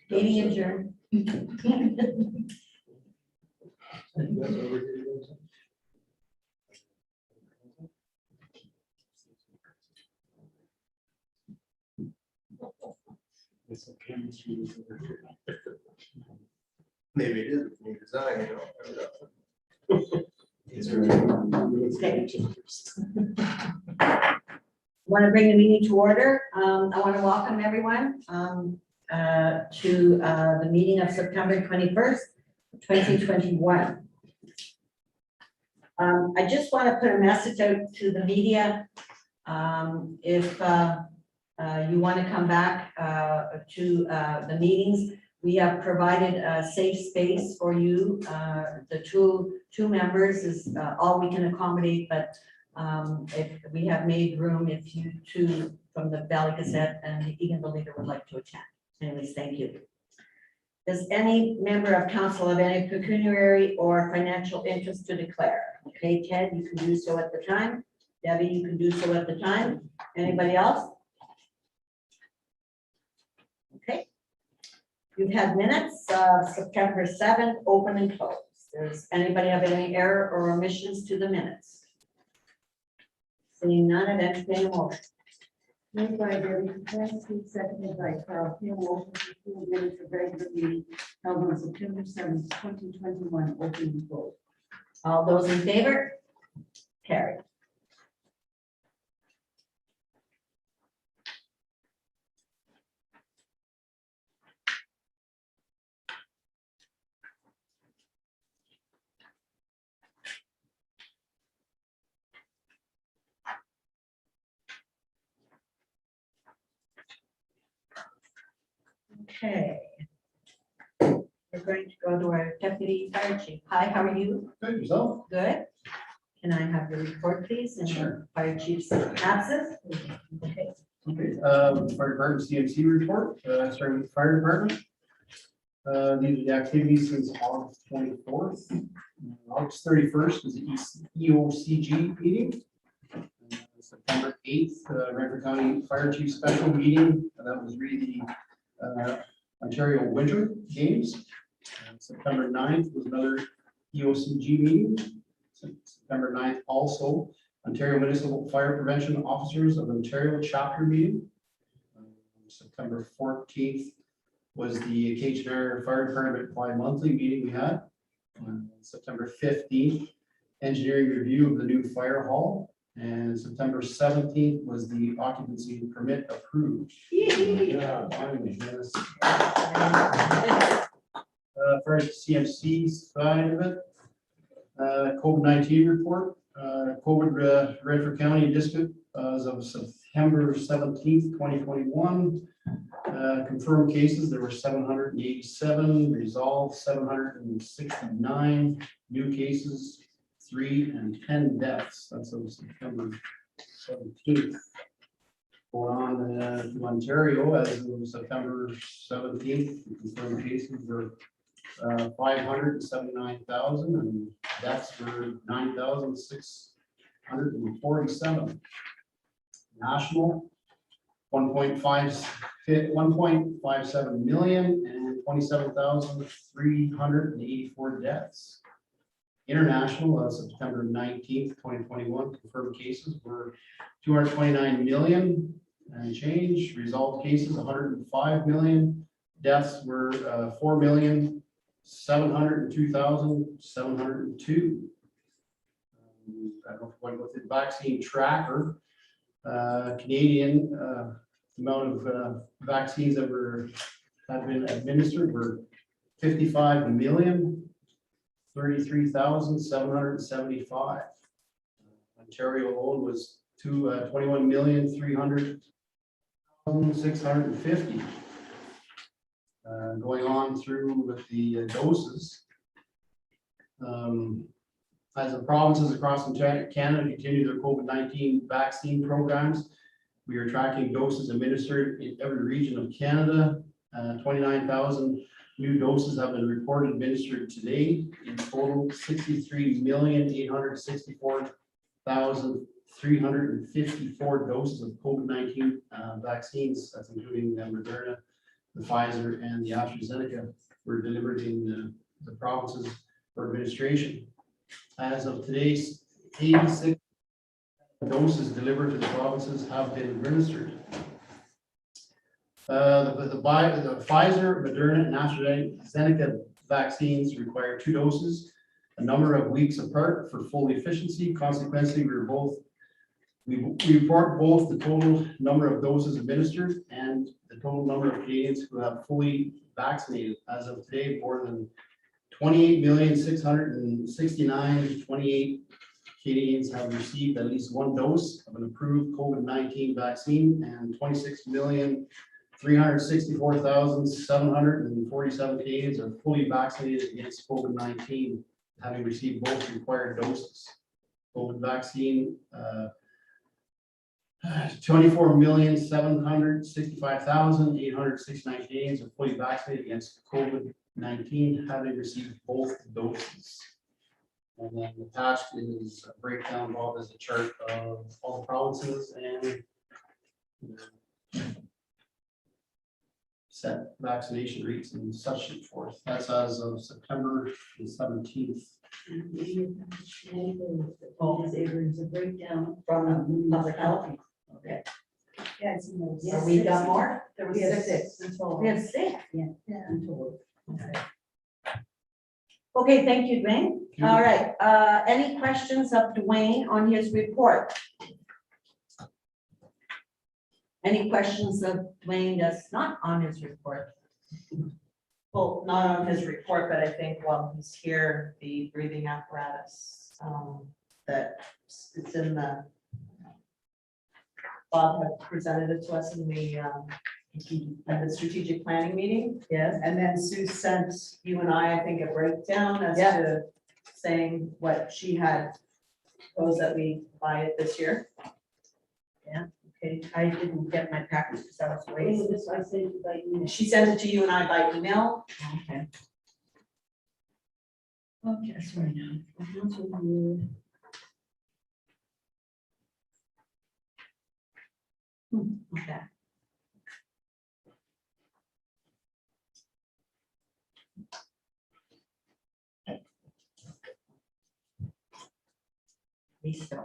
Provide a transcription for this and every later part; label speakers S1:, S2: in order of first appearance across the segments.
S1: Meeting adjourned.
S2: Maybe it is new design, you know.
S1: Want to bring the meeting to order. I want to welcome everyone to the meeting of September 21st, 2021. I just want to put a message out to the media. If you want to come back to the meetings, we have provided a safe space for you. The two members is all we can accommodate, but if we have made room, if you two from the Valley Gazette and the Eagle Leader would like to attend. Anyways, thank you. Does any member of council have any pecuniary or financial interest to declare? Okay, Ted, you can do so at the time. Debbie, you can do so at the time. Anybody else? Okay. You've had minutes of September 7th, open and closed. Does anybody have any error or omissions to the minutes? Seeing none, I'd entertain a motion.
S3: Made by Debbie Kowalski, seconded by Carl Hill, motion to approve minutes of regular meeting held on September 7th, 2021, open and closed.
S1: All those in favor? Carried. Okay. We're going to go to our deputy fire chief. Hi, how are you?
S2: Good, yourself?
S1: Good. Can I have your report, please, and
S2: Sure.
S1: fire chief's absence? Okay.
S2: Okay, fire department CMC report, starting with the fire department. These are the activities since August 24th. August 31st was the EOCG meeting. September 8th, Renfrew County Fire Chief Special Meeting. That was really the Ontario Winter Games. September 9th was another EOCG meeting. September 9th also Ontario Municipal Fire Prevention Officers of Ontario chapter meeting. September 14th was the KHR Fire Department bi-monthly meeting we had. September 15th, engineering review of the new fire hall. And September 17th was the occupancy permit approved. Yeah, finally, yes. For the CMC side of it, COVID-19 report. COVID Renfrew County District as of September 17th, 2021. Confirmed cases, there were 787, resolved 769, new cases 3 and 10 deaths. That's of September 17th. Going on to Ontario as of September 17th, confirmed cases were 579,000 and deaths were 9,647. National 1.57 million and 27,384 deaths. International, September 19th, 2021, confirmed cases were 229 million and change. Resolved cases 105 million. Deaths were 4,702,702. I don't know if I want to go through the vaccine tracker. Canadian amount of vaccines that have been administered were 55,033,775. Ontario alone was 21,300,650. Going on through with the doses. As the provinces across Canada continue their COVID-19 vaccine programs, we are tracking doses administered in every region of Canada. 29,000 new doses have been reported administered today. In total, 63,864,000 354 doses of COVID-19 vaccines, that's including Moderna, the Pfizer, and the AstraZeneca, were delivered in the provinces for administration. As of today's 86 doses delivered to the provinces have been administered. The Pfizer, Moderna, and AstraZeneca vaccines require 2 doses, a number of weeks apart for full efficiency. Consequently, we report both the total number of doses administered and the total number of Canadians who have fully vaccinated. As of today, more than 28,669,028 Canadians have received at least 1 dose of an approved COVID-19 vaccine, and 26,364,747 Canadians are fully vaccinated against COVID-19, having received both required doses. COVID vaccine, 24,765,869 Canadians are fully vaccinated against COVID-19, having received both doses. And then attached is a breakdown of as a chart of all the provinces and set vaccination rates and such and forth. That's as of September the 17th.
S3: Oh, there's a breakdown.
S1: From public health. Okay.
S3: Yeah, it's in those.
S1: So we've got more?
S3: There was 6 in total.
S1: We have 6.
S3: Yeah, in total.
S1: Okay, thank you, Dwayne. All right, any questions of Dwayne on his report? Any questions of Dwayne that's not on his report?
S4: Well, not on his report, but I think while he's here, the breathing apparatus, that it's in the, Bob had presented it to us in the, at the strategic planning meeting.
S1: Yes.
S4: And then Sue sent you and I think, a breakdown as
S1: Yeah.
S4: to saying what she had proposed that we buy it this year.
S1: Okay, I didn't get my package because I was away.
S3: This I sent you by email.
S4: She sent it to you and I by email.
S1: Okay. Okay, sorry now. Okay. Lisa.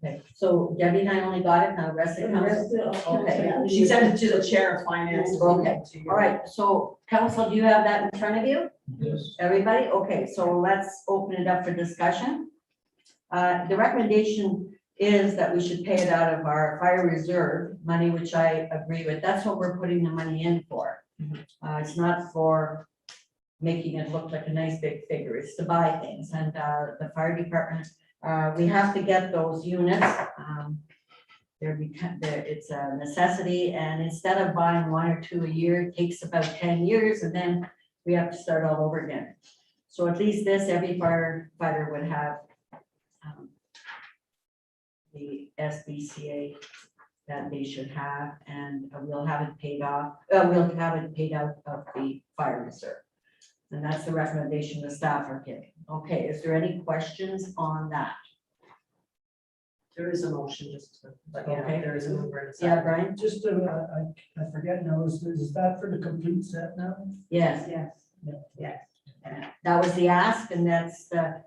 S1: Okay, so Debbie and I only got it, now the rest of the council. Okay.
S4: She sent it to the chair of finance.
S1: Okay. All right, so council, do you have that in front of you?
S2: Yes.
S1: Everybody? Okay, so let's open it up for discussion. The recommendation is that we should pay it out of our fire reserve money, which I agree with. That's what we're putting the money in for. It's not for making it look like a nice big figure. It's to buy things. And the fire department, we have to get those units. It's a necessity, and instead of buying 1 or 2 a year, it takes about 10 years, and then we have to start all over again. So at least this, every firefighter would have the SBCA that they should have, and we'll have it paid off. We'll have it paid out of the fire reserve, and that's the recommendation the staff are giving. Okay, is there any questions on that?
S4: There is a motion, just to, but yeah,
S1: Okay.
S4: there is a number. in a
S1: Yeah,
S4: second.
S1: Brian?
S5: Just, I forget now, is that for the complete set now?
S1: Yes,
S3: Yes.
S1: that was the ask, and that's the,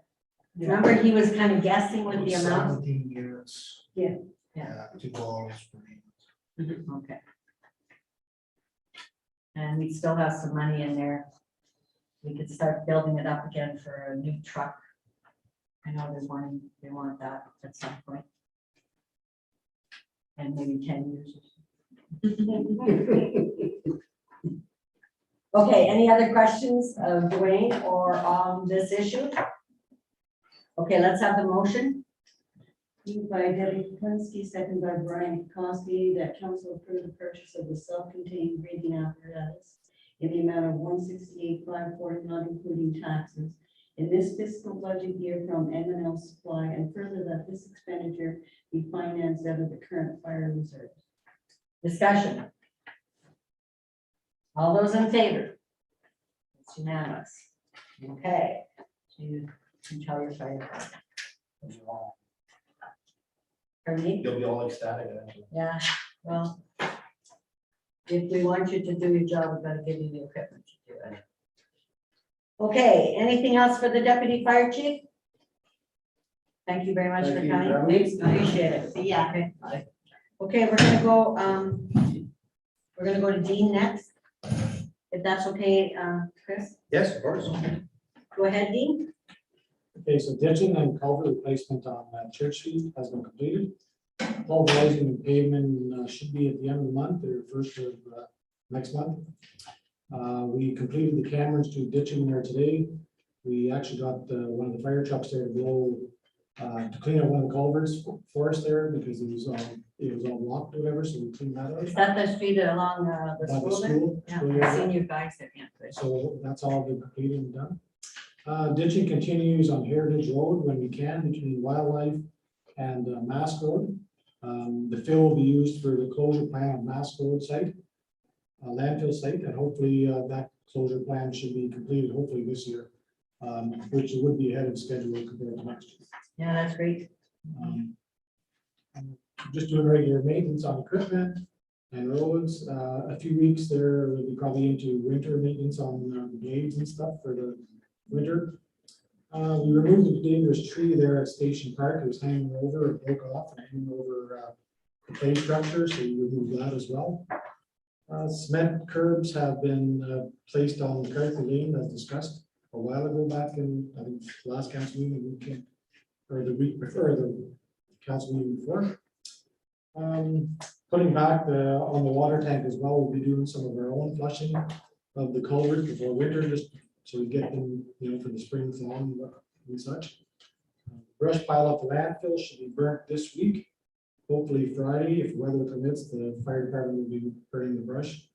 S1: remember he was kind of guessing with the amount?
S5: 17 units.
S3: Yeah.
S1: Yeah.
S5: 2 balls per unit.
S1: Okay. And we still have some money in there. We could start building it up again for a new truck. I know there's one, they want that at some point. And maybe 10 years. Okay, any other questions of Dwayne or on this issue? Okay, let's have the motion.
S3: Moved by Debbie Kupinski, second by Brian Kosky, that council approve the purchase of the self-contained breathing apparatus in the amount of $168,540, not including taxes, in this fiscal budget year from M&L Supply, and further that this expenditure be financed out of the current fire reserve.
S1: Discussion. All those in favor? It's unanimous. Okay. So you can tell your fire department. Pardon me?
S2: You'll be all ecstatic. Actually.
S1: Yeah, well, if we want you to do your job, we're gonna give you the equipment to do it. Okay, anything else for the deputy fire chief? Thank you very much for
S2: Thank you.
S1: coming. Thanks, appreciate it. See ya. Okay, we're gonna go to Dean next. If that's okay, Chris,
S6: Yes, of course.
S1: go ahead, Dean.
S5: Okay, so ditching and culvert replacement on Church Street has been completed. Pulverizing and pavement should be at the end of the month or first of next month. We completed the Cameron Street ditching there today. We actually got one of the fire trucks there to blow to clean up one of the culverts for us there because it was all blocked or whatever, so we cleaned that
S1: Is
S5: out.
S1: that the street along the
S5: By the
S1: school there?
S5: school,
S1: Yeah,
S5: school
S1: I've
S5: area.
S1: seen your guys there, yeah, good.
S5: So that's all been completed and done. Ditching continues on Heritage Road when we can between Wildlife and Mask Road. The fill will be used for the closure plan on Mask Road site, landfill site, and hopefully that closure plan should be completed hopefully this year, which would be ahead of schedule compared to next year.
S1: Yeah, that's great.
S5: Just doing regular maintenance on equipment and roads. A few weeks there, we'll be probably into winter maintenance on the blades and stuff for the winter. We removed the dangerous tree there at Station Park. It was hanging over, it broke off and hanging over the play structure, so we removed that as well. Cement curbs have been placed on McCarthy Lane as discussed a while ago back in, I think, last council meeting, weekend, or the week before, the council meeting before. Putting back on the water tank as well, we'll be doing some of our own flushing of the culverts before winter, just so we get them, for the spring thaw and such. Brush pile up the landfill should be burnt this week. Hopefully Friday, if weather permits, the fire department will be burning the brush.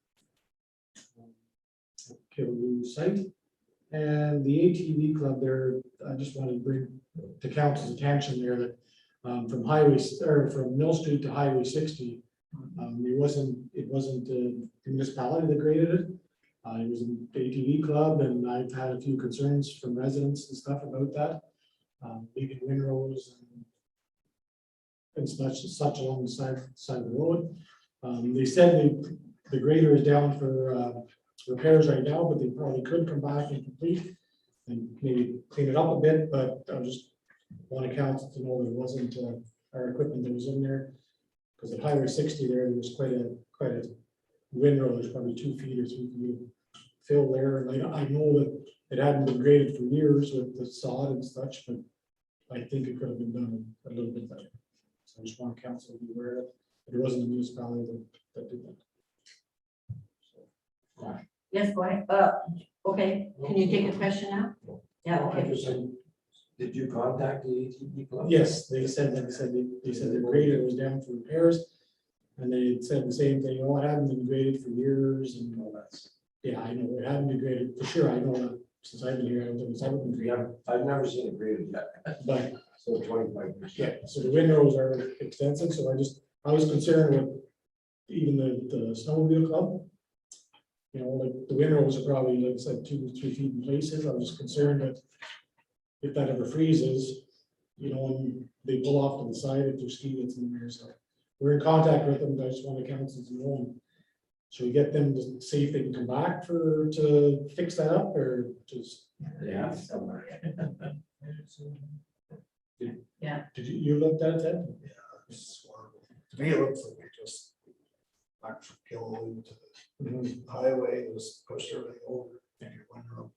S5: Killaloo site. And the ATV club there, I just wanted to bring to council's attention there that from Mill Street to Highway 60, it wasn't the municipality that graded it. It was an ATV club, and I've had a few concerns from residents and stuff about that. Leaving windrows and such along the side of the road. They said the grader is down for repairs right now, but they probably could come back and complete and maybe clean it up a bit, but I just want to council to know there wasn't our equipment that was in there. Because at Highway 60 there was quite a windrow. There's probably 2 feet or 3 feet of fill there, and I know that it hadn't been graded for years with the sod and such, but I think it could have been done a little bit better. So I just want council to be aware that it wasn't the municipality that did that. So,
S1: Yes, go ahead. Okay, can you take a question now? Yeah, okay.
S6: Did you contact the ATV club?
S5: yes, they said the grader was down for repairs, and they said the same thing. Oh, it hadn't been graded for years, and all that. Yeah, I know it hadn't been graded for sure. I know that since I've been here, I don't think it's ever been graded.
S6: Yeah, I've never seen it graded yet.
S5: But
S6: So 25 years.
S5: yeah, so the windrows are extensive. So I was concerned with even the snowmobile club. Like the windrows are probably, like I said, 2 to 3 feet in places. I was concerned that if that ever freezes, and they pull off to the side if their ski gets in there. So we're in contact with them. I just want the council to know. Should we get them to see if they can come back to fix that up, or just?
S6: Yeah, somewhere.
S5: Did you looked at that?
S7: Yeah, it's horrible. To me, it looks like they just back from Killaloo to the highway, just pushed everything over. And you wonder,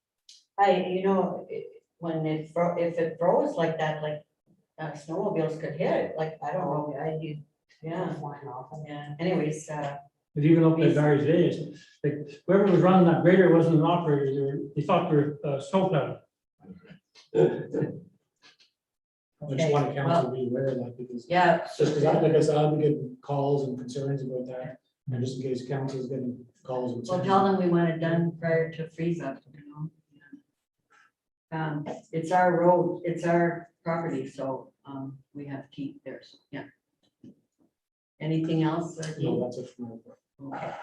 S1: When if it froze like that, like snowmobiles could hit it, like, I don't know, yeah,
S4: Flying off.
S1: yeah, anyways,
S8: But even up at various days, like whoever was running that grader wasn't an operator, they thought they were snowplow.
S5: I just want the council to be aware of that because
S1: yeah.
S5: just because like I said, I'll be getting calls and concerns about that. And just in case council is getting calls. and
S1: Well,
S5: concerns.
S1: tell them we want it done prior to freeze up, It's our road, it's our property, so, we have to keep there, so, yeah. Anything else? Dean?
S5: No, that's it for my.
S1: Okay.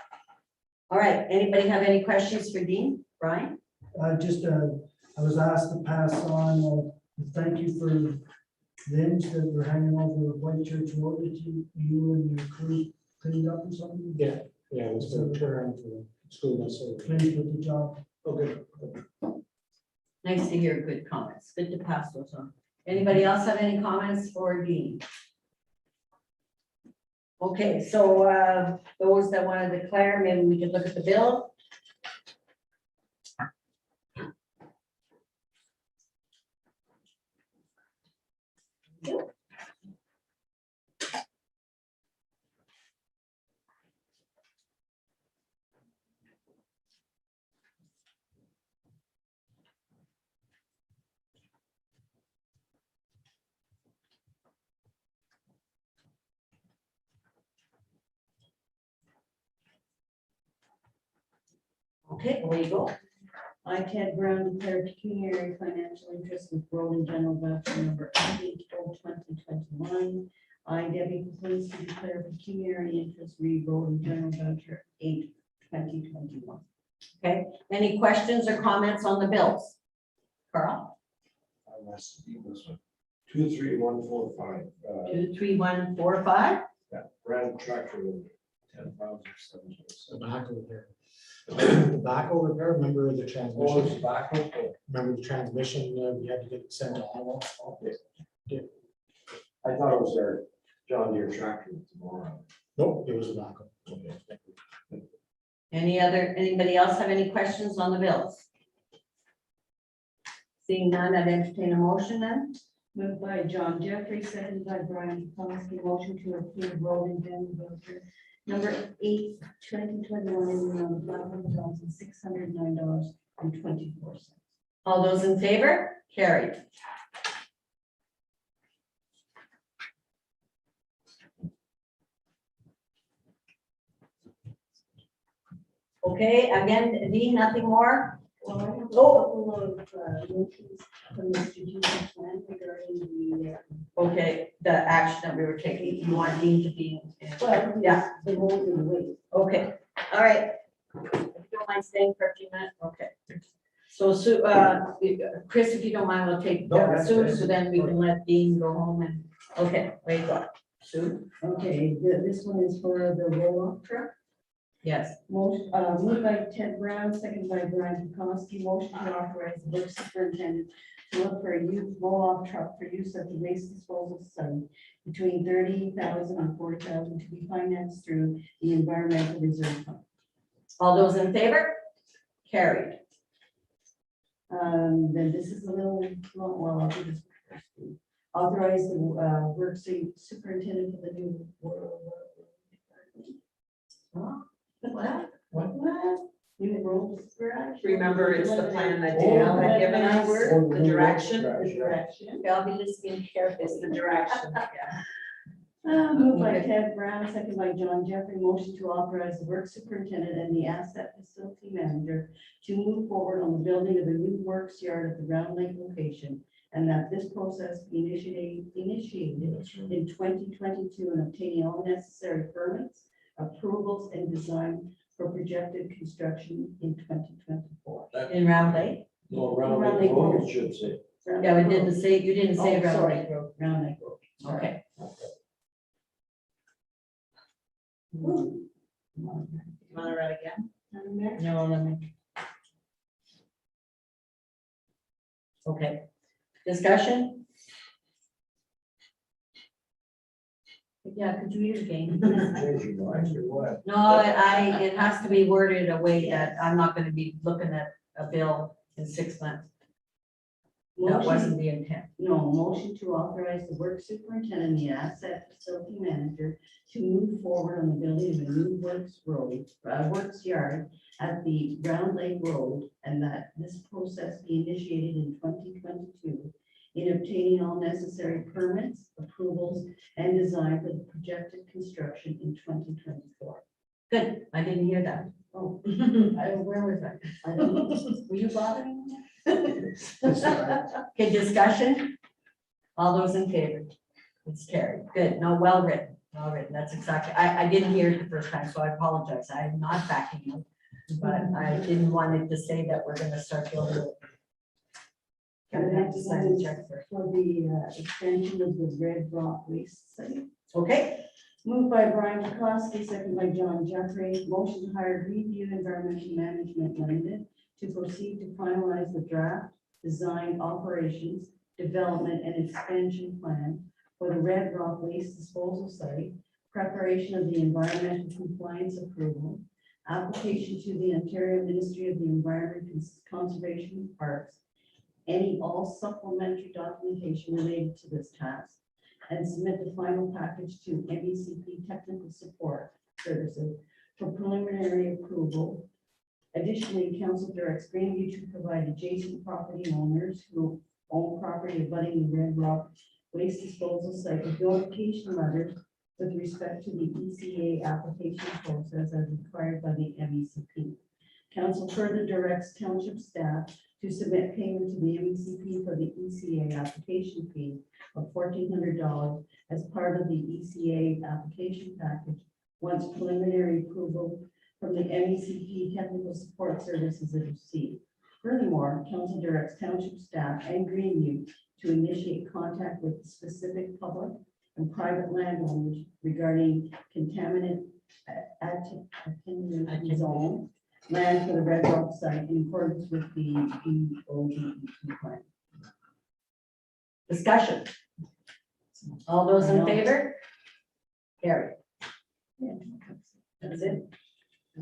S1: All right, anybody have any questions for Dean? Brian?
S9: I was asked to pass on, thank you for limbs that were hanging over White Church Road that you and your crew cleaned up or something.
S5: Yeah, it was a turn for the school bus. So
S9: Pleased with the job.
S5: okay.
S1: Nice to hear good comments. Good to pass those on. Anybody else have any comments for Dean? Okay, so those that want to declare, maybe we could look at the bill. Okay, away you go.
S3: I, Ted Brown, declare pecuniary financial interest with rolling general voucher number 8/2021. I, Debbie Kuplinski, declare pecuniary interest re rolling general voucher 8/2021.
S1: Okay, any questions or comments on the bills? Carl?
S6: I must be this one. 23145.
S1: 23145.
S6: Yeah, brand tractor load, 10,707.
S5: Tobacco repair. Tobacco repair, remember the
S6: Oh,
S5: transmission,
S6: it's back up.
S5: remember the transmission, we had to get it sent on.
S6: Okay.
S5: Yeah.
S6: I thought it was their John Deere tractor tomorrow.
S5: Nope, it was tobacco.
S1: Anybody else have any questions on the bills? Seeing none, I'd entertain a motion then.
S3: Moved by John Jeffrey, seconded by Brian Kuplinski, motion to approve rolling general voucher number 8/2021 in the amount of $500,609.24.
S1: All those in favor? Carried. Okay, again, Dean, nothing more?
S3: Well, I have a couple of motions from the strategic plan regarding the,
S1: Okay, the action that we were taking, you want Dean to be.
S3: well,
S1: Yeah,
S3: the road and the weight.
S1: okay, all right. If you don't mind staying for a few minutes, okay. So Sue, Chris, if you don't mind, we'll take
S6: No, that's
S1: Sue,
S6: fine.
S1: so then we can let Dean go home and, okay, wait, go. Sue?
S3: Okay, this one is for the roll-off truck.
S1: Yes,
S3: Moved by Ted Brown, seconded by Brian Kuplinski, motion to authorize the work superintendent to look for a used roll-off truck for use at the waste disposal site between $30,000 and $40,000 to be financed through the environmental reserve fund.
S1: all those in favor? Carried.
S3: Then this is a little, well, I'll do this first. Authorize the work superintendent for the new.
S1: What?
S3: New roads garage.
S4: Remember, it's the plan that Dale had given us, the direction,
S3: The direction.
S1: I'll be listening carefully.
S4: it's the direction, yeah.
S3: Moved by Ted Brown, second by John Jeffrey, motion to authorize the work superintendent and the asset facility manager to move forward on the building of a new works yard at the Round Lake location, and that this process be initiated in 2022 and obtaining all necessary permits, approvals, and design for projected construction in 2024.
S1: In Round Lake?
S6: No,
S3: Round
S6: around
S3: Lake
S6: the road
S3: Road.
S6: should say.
S1: Yeah, we didn't say, you didn't say
S3: Oh,
S1: Round
S3: sorry.
S1: Lake Road.
S3: Round Lake Road. Sorry.
S1: Okay.
S3: Ooh.
S4: You want to write again?
S1: No, let me. Okay, discussion? Yeah, could you read it again?
S6: Change your mind or what?
S1: No, it has to be worded a way that I'm not gonna be looking at a bill in 6 months. That wasn't the intent.
S3: No, motion to authorize the work superintendent and the asset facility manager to move forward on the building of a new works yard at the Round Lake Road, and that this process be initiated in 2022 in obtaining all necessary permits, approvals, and design for the projected construction in 2024.
S1: Good, I didn't hear that.
S3: Oh,
S1: Where was that?
S3: I don't know. Were you bothering me?
S1: Okay, discussion? All those in favor? It's carried. Good. No, well written. Well written. That's exactly, I didn't hear it the first time, so I apologize. I'm not backing you. But I didn't want it to say that we're gonna start building it.
S3: The next one is for the extension of the Red Rock Waste Site.
S1: Okay,
S3: Moved by Brian Chakowski, second by John Jeffrey. Motion to hire Review Environmental Management Limited to proceed to finalize the draft, design, operations, development, and expansion plan for the Red Rock Waste Disposal Site, preparation of the environmental compliance approval, application to the Ontario Ministry of the Environment, Conservation and Parks, any all supplementary documentation related to this task, and submit the final package to MECP Technical Support Services for preliminary approval. Additionally, council directs Greenview to provide adjacent property owners who own property abutting the Red Rock Waste Disposal Site with notification letters with respect to the ECA application process as required by the MECP. Council further directs township staff to submit payment to the MECP for the ECA application fee of $1,400 as part of the ECA application package once preliminary approval from the MECP Technical Support Services is received. Furthermore, council directs township staff and Greenview to initiate contact with specific public and private landowners regarding contaminant attenuation zone land for the Red Rock site in accordance with the DODEP plan.
S1: discussion. All those in favor? Carried. That's it. I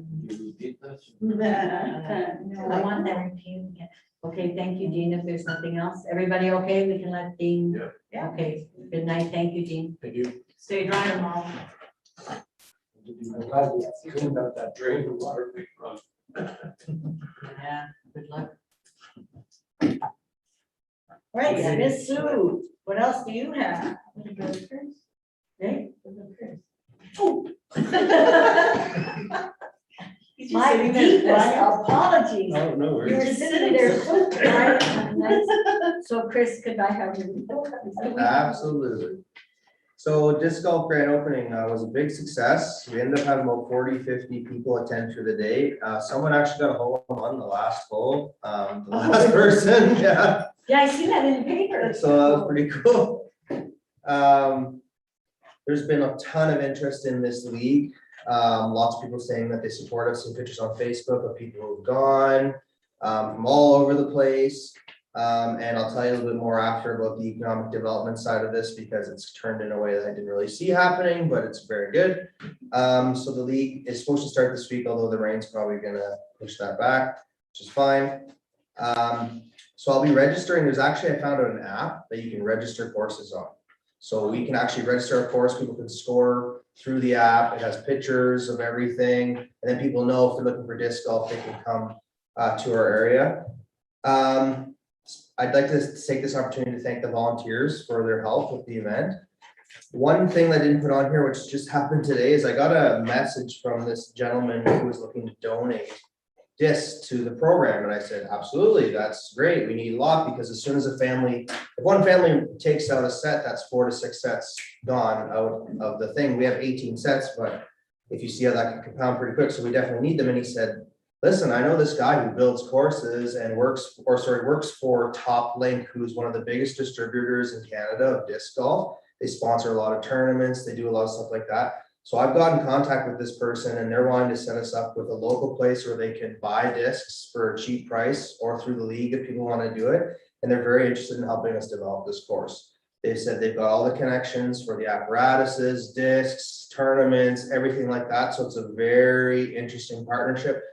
S1: want that repeated again. Okay, thank you, Dean. If there's nothing else, everybody okay? We can let Dean.
S4: Yeah.
S1: Okay, good night. Thank you, Dean.
S5: Thank you.
S4: Stay dry tomorrow.
S6: I'm glad we cleaned up that drain of water.
S1: Yeah, good luck. All right, Miss Sue, what else do you have? Hey? Oh. My deepest apologies.
S6: Oh, no
S1: You were sitting there so quiet and nice. So Chris, could I have your report?
S10: Absolutely. So disc golf grand opening was a big success. We ended up having about 40, 50 people attend through the day. Someone actually got a hole on the last hole, the last person, yeah.
S1: Yeah, I see that in the paper.
S10: So that was pretty cool. There's been a ton of interest in this league. Lots of people saying that they support us, some pictures on Facebook of people who've gone from all over the place. And I'll tell you a little bit more after about the economic development side of this because it's turned in a way that I didn't really see happening, but it's very good. So the league is supposed to start this week, although the rain's probably gonna push that back, which is fine. So I'll be registering. There's actually, I found out an app that you can register courses on. So we can actually register a course, people can score through the app. It has pictures of everything. And then people know if they're looking for disc golf, they can come to our area. I'd like to take this opportunity to thank the volunteers for their help with the event. One thing that I didn't put on here, which just happened today, is I got a message from this gentleman who was looking to donate discs to the program. And I said, absolutely, that's great. We need a lot because as soon as a family, if one family takes out a set, that's 4 to 6 sets gone out of the thing. We have 18 sets, but if you see how that can compound pretty quick, so we definitely need them. And he said, listen, I know this guy who builds courses and works for Top Link, who's one of the biggest distributors in Canada of disc golf. They sponsor a lot of tournaments. They do a lot of stuff like that. So I've got in contact with this person and they're wanting to set us up with a local place where they can buy discs for a cheap price or through the league if people want to do it. And they're very interested in helping us develop this course. They've said they've got all the connections for the apparatuses, discs, tournaments, everything like that. So it's a very interesting partnership.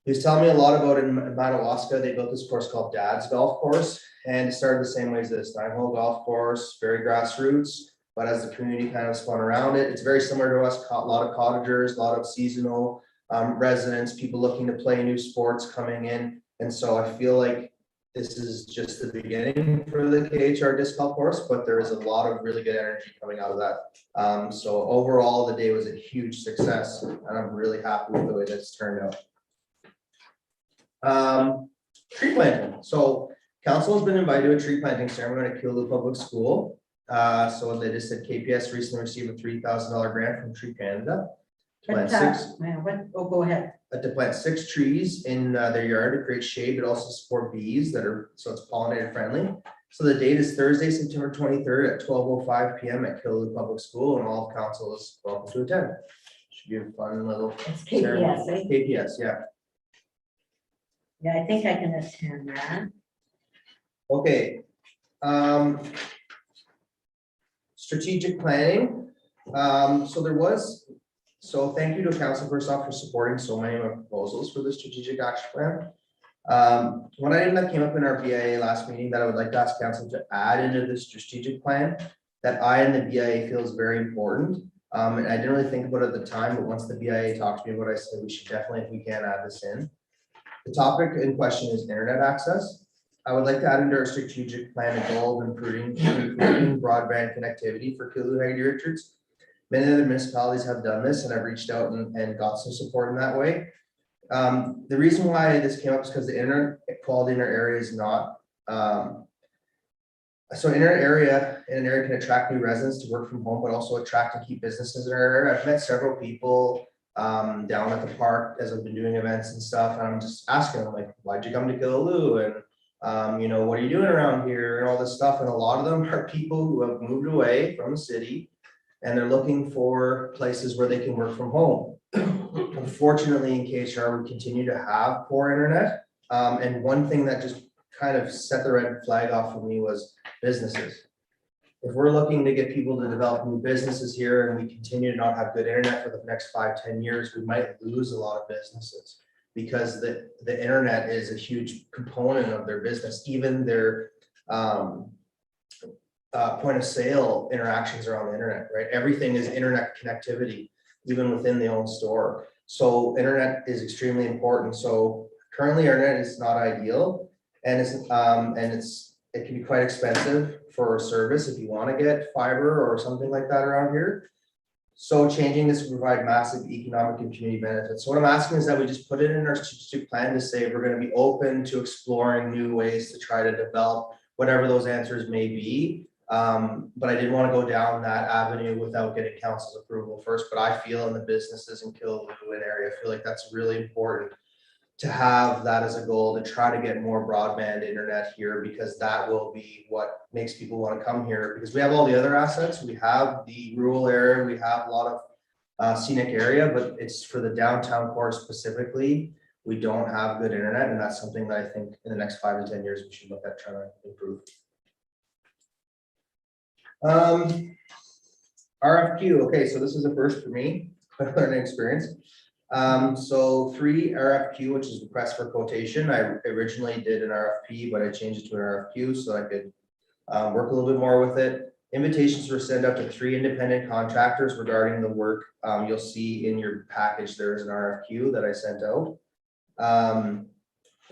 S10: He was telling me a lot about in Madawaska. They built this course called Dad's Golf Course and it started the same way as this 9-hole golf course, very grassroots. But as the community kind of spun around it, it's very similar to us, a lot of cottagers, a lot of seasonal residents, people looking to play new sports coming in. And so I feel like this is just the beginning for the KHR disc golf course, but there is a lot of really good energy coming out of that. So overall, the day was a huge success and I'm really happy with the way that's turned out. tree planting. So council has been invited to a tree planting ceremony at Keeloo Public School. So they just said KPS recently received a $3,000 grant from Tree Canada. To plant
S1: Go ahead.
S10: to plant 6 trees in their yard to create shade, but also support bees so it's pollinator friendly. So the date is Thursday, September 23rd at 12:05 PM at Keeloo Public School, and all of council is welcome to attend. Should be a fun little
S1: It's
S10: ceremony.
S1: KPS, eh?
S10: KPS, yeah.
S1: Yeah, I think I can attend that.
S10: Okay. Strategic planning. So thank you to council first off for supporting so many of our proposals for the strategic action plan. One item that came up in our BIA last meeting that I would like to ask council to add into the strategic plan that I and the BIA feel is very important. And I didn't really think about it at the time, but once the BIA talked to me about it, I said we should definitely, if we can, add this in. The topic in question is internet access. I would like to add into our strategic plan a goal of improving broadband connectivity for Keeloo Richards. Many other municipalities have done this, and I've reached out and got some support in that way. The reason why this came up is because the internet quality in our area is not. So internet area in an area can attract new residents to work from home, but also attract and keep businesses in our area. I've met several people down at the park as I've been doing events and stuff, and I'm just asking them like, why'd you come to Keeloo? And you know, what are you doing around here and all this stuff? And a lot of them are people who have moved away from the city and they're looking for places where they can work from home. Unfortunately, in KHR, we continue to have poor internet. And one thing that just kind of set the red flag off for me was businesses. If we're looking to get people to develop new businesses here and we continue to not have good internet for the next 5-10 years, we might lose a lot of businesses because the internet is a huge component of their business. Even their point of sale interactions are on the internet, right? Everything is internet connectivity, even within the own store. So internet is extremely important. So currently our internet is not ideal, and it can be quite expensive for a service if you want to get fiber or something like that around here. So changing this will provide massive economic and community benefits. So what I'm asking is that we just put it in our strategic plan to say we're going to be open to exploring new ways to try to develop whatever those answers may be. But I didn't want to go down that avenue without getting council's approval first. But I feel in the businesses in Keeloo area, I feel like that's really important to have that as a goal, to try to get more broadband internet here, because that will be what makes people want to come here, because we have all the other assets. We have the rural area, we have a lot of scenic area, but it's for the downtown core specifically. We don't have good internet, and that's something that I think in the next 5 to 10 years we should look at trying to improve. RFQ. Okay, so this is a first for me, learning experience. So 3 RFQ, which is request for quotation. I originally did an RFP, but I changed it to an RFQ so I could work a little bit more with it. Invitations were sent out to 3 independent contractors regarding the work. You'll see in your package, there's an RFQ that I sent out.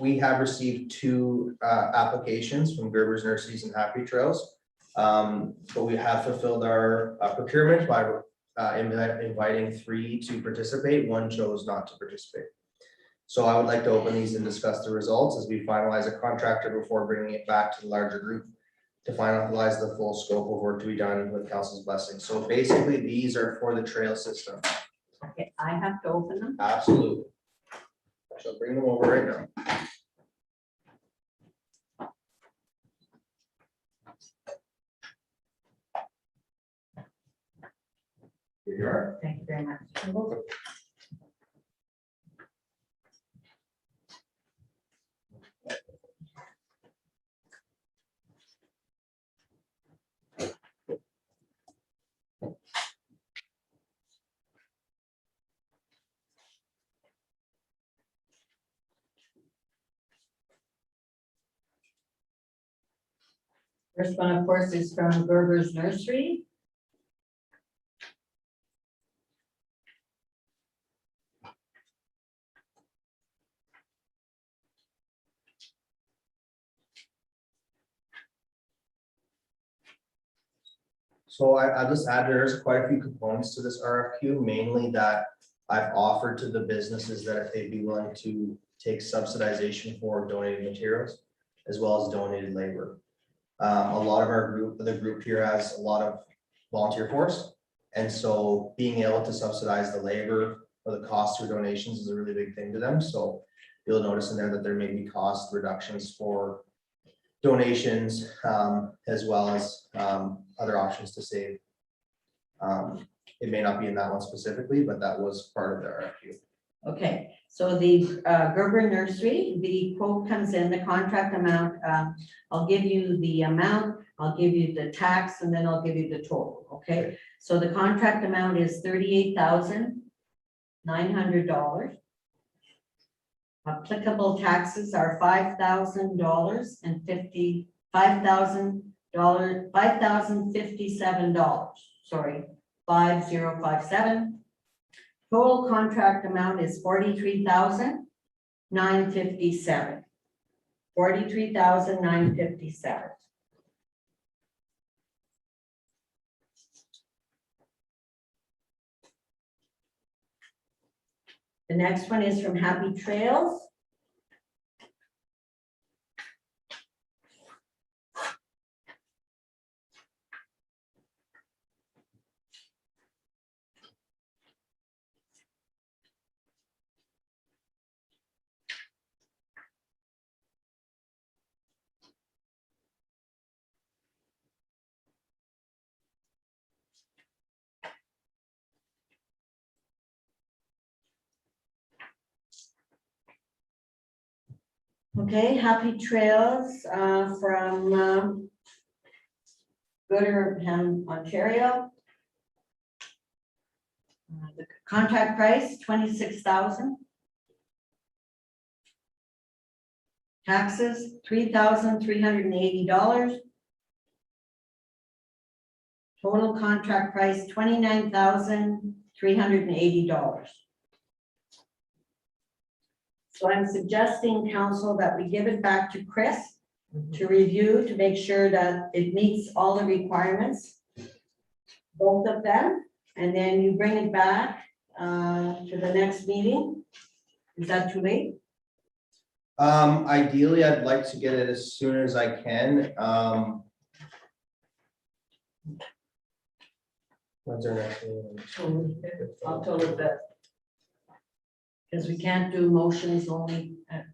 S10: We have received 2 applications from Gerber's Nurseries and Happy Trails. But we have fulfilled our procurement by inviting 3 to participate. 1 chose not to participate. So I would like to open these and discuss the results as we finalize a contractor before bringing it back to the larger group to finalize the full scope of work to be done with council's blessing. So basically, these are for the trail system.
S1: Okay, I have to open them.
S10: Absolutely. I shall bring them over right now. Here you are.
S1: Thank you very much. First one, of course, is from Gerber's Nursery.
S10: So I'll just add, there's quite a few components to this RFQ, mainly that I've offered to the businesses that if they'd be willing to takes subsidization for donated materials as well as donated labor. A lot of our group, the group here has a lot of volunteer force. And so being able to subsidize the labor or the cost through donations is a really big thing to them. So you'll notice in there that there may be cost reductions for donations, as well as other options to save. It may not be in that one specifically, but that was part of the RFQ.
S1: Okay, so the Gerber Nursery, the quote comes in, the contract amount, I'll give you the amount, I'll give you the tax, and then I'll give you the total, okay? So the contract amount is $38,900. Applicable taxes are $5,000 and $5,057, sorry, 5057. Total contract amount is $43,957. $43,957. The next one is from Happy Trails. Okay, Happy Trails from Gooderham, Ontario. The contract price, $26,000. Taxes, $3,380. Total contract price, $29,380. So I'm suggesting, council, that we give it back to Chris to review, to make sure that it meets all the requirements, both of them, and then you bring it back to the next meeting. Is that too late?
S10: Ideally, I'd like to get it as soon as I can. When's our next meeting?
S1: October 5th. Because we can't do motions only at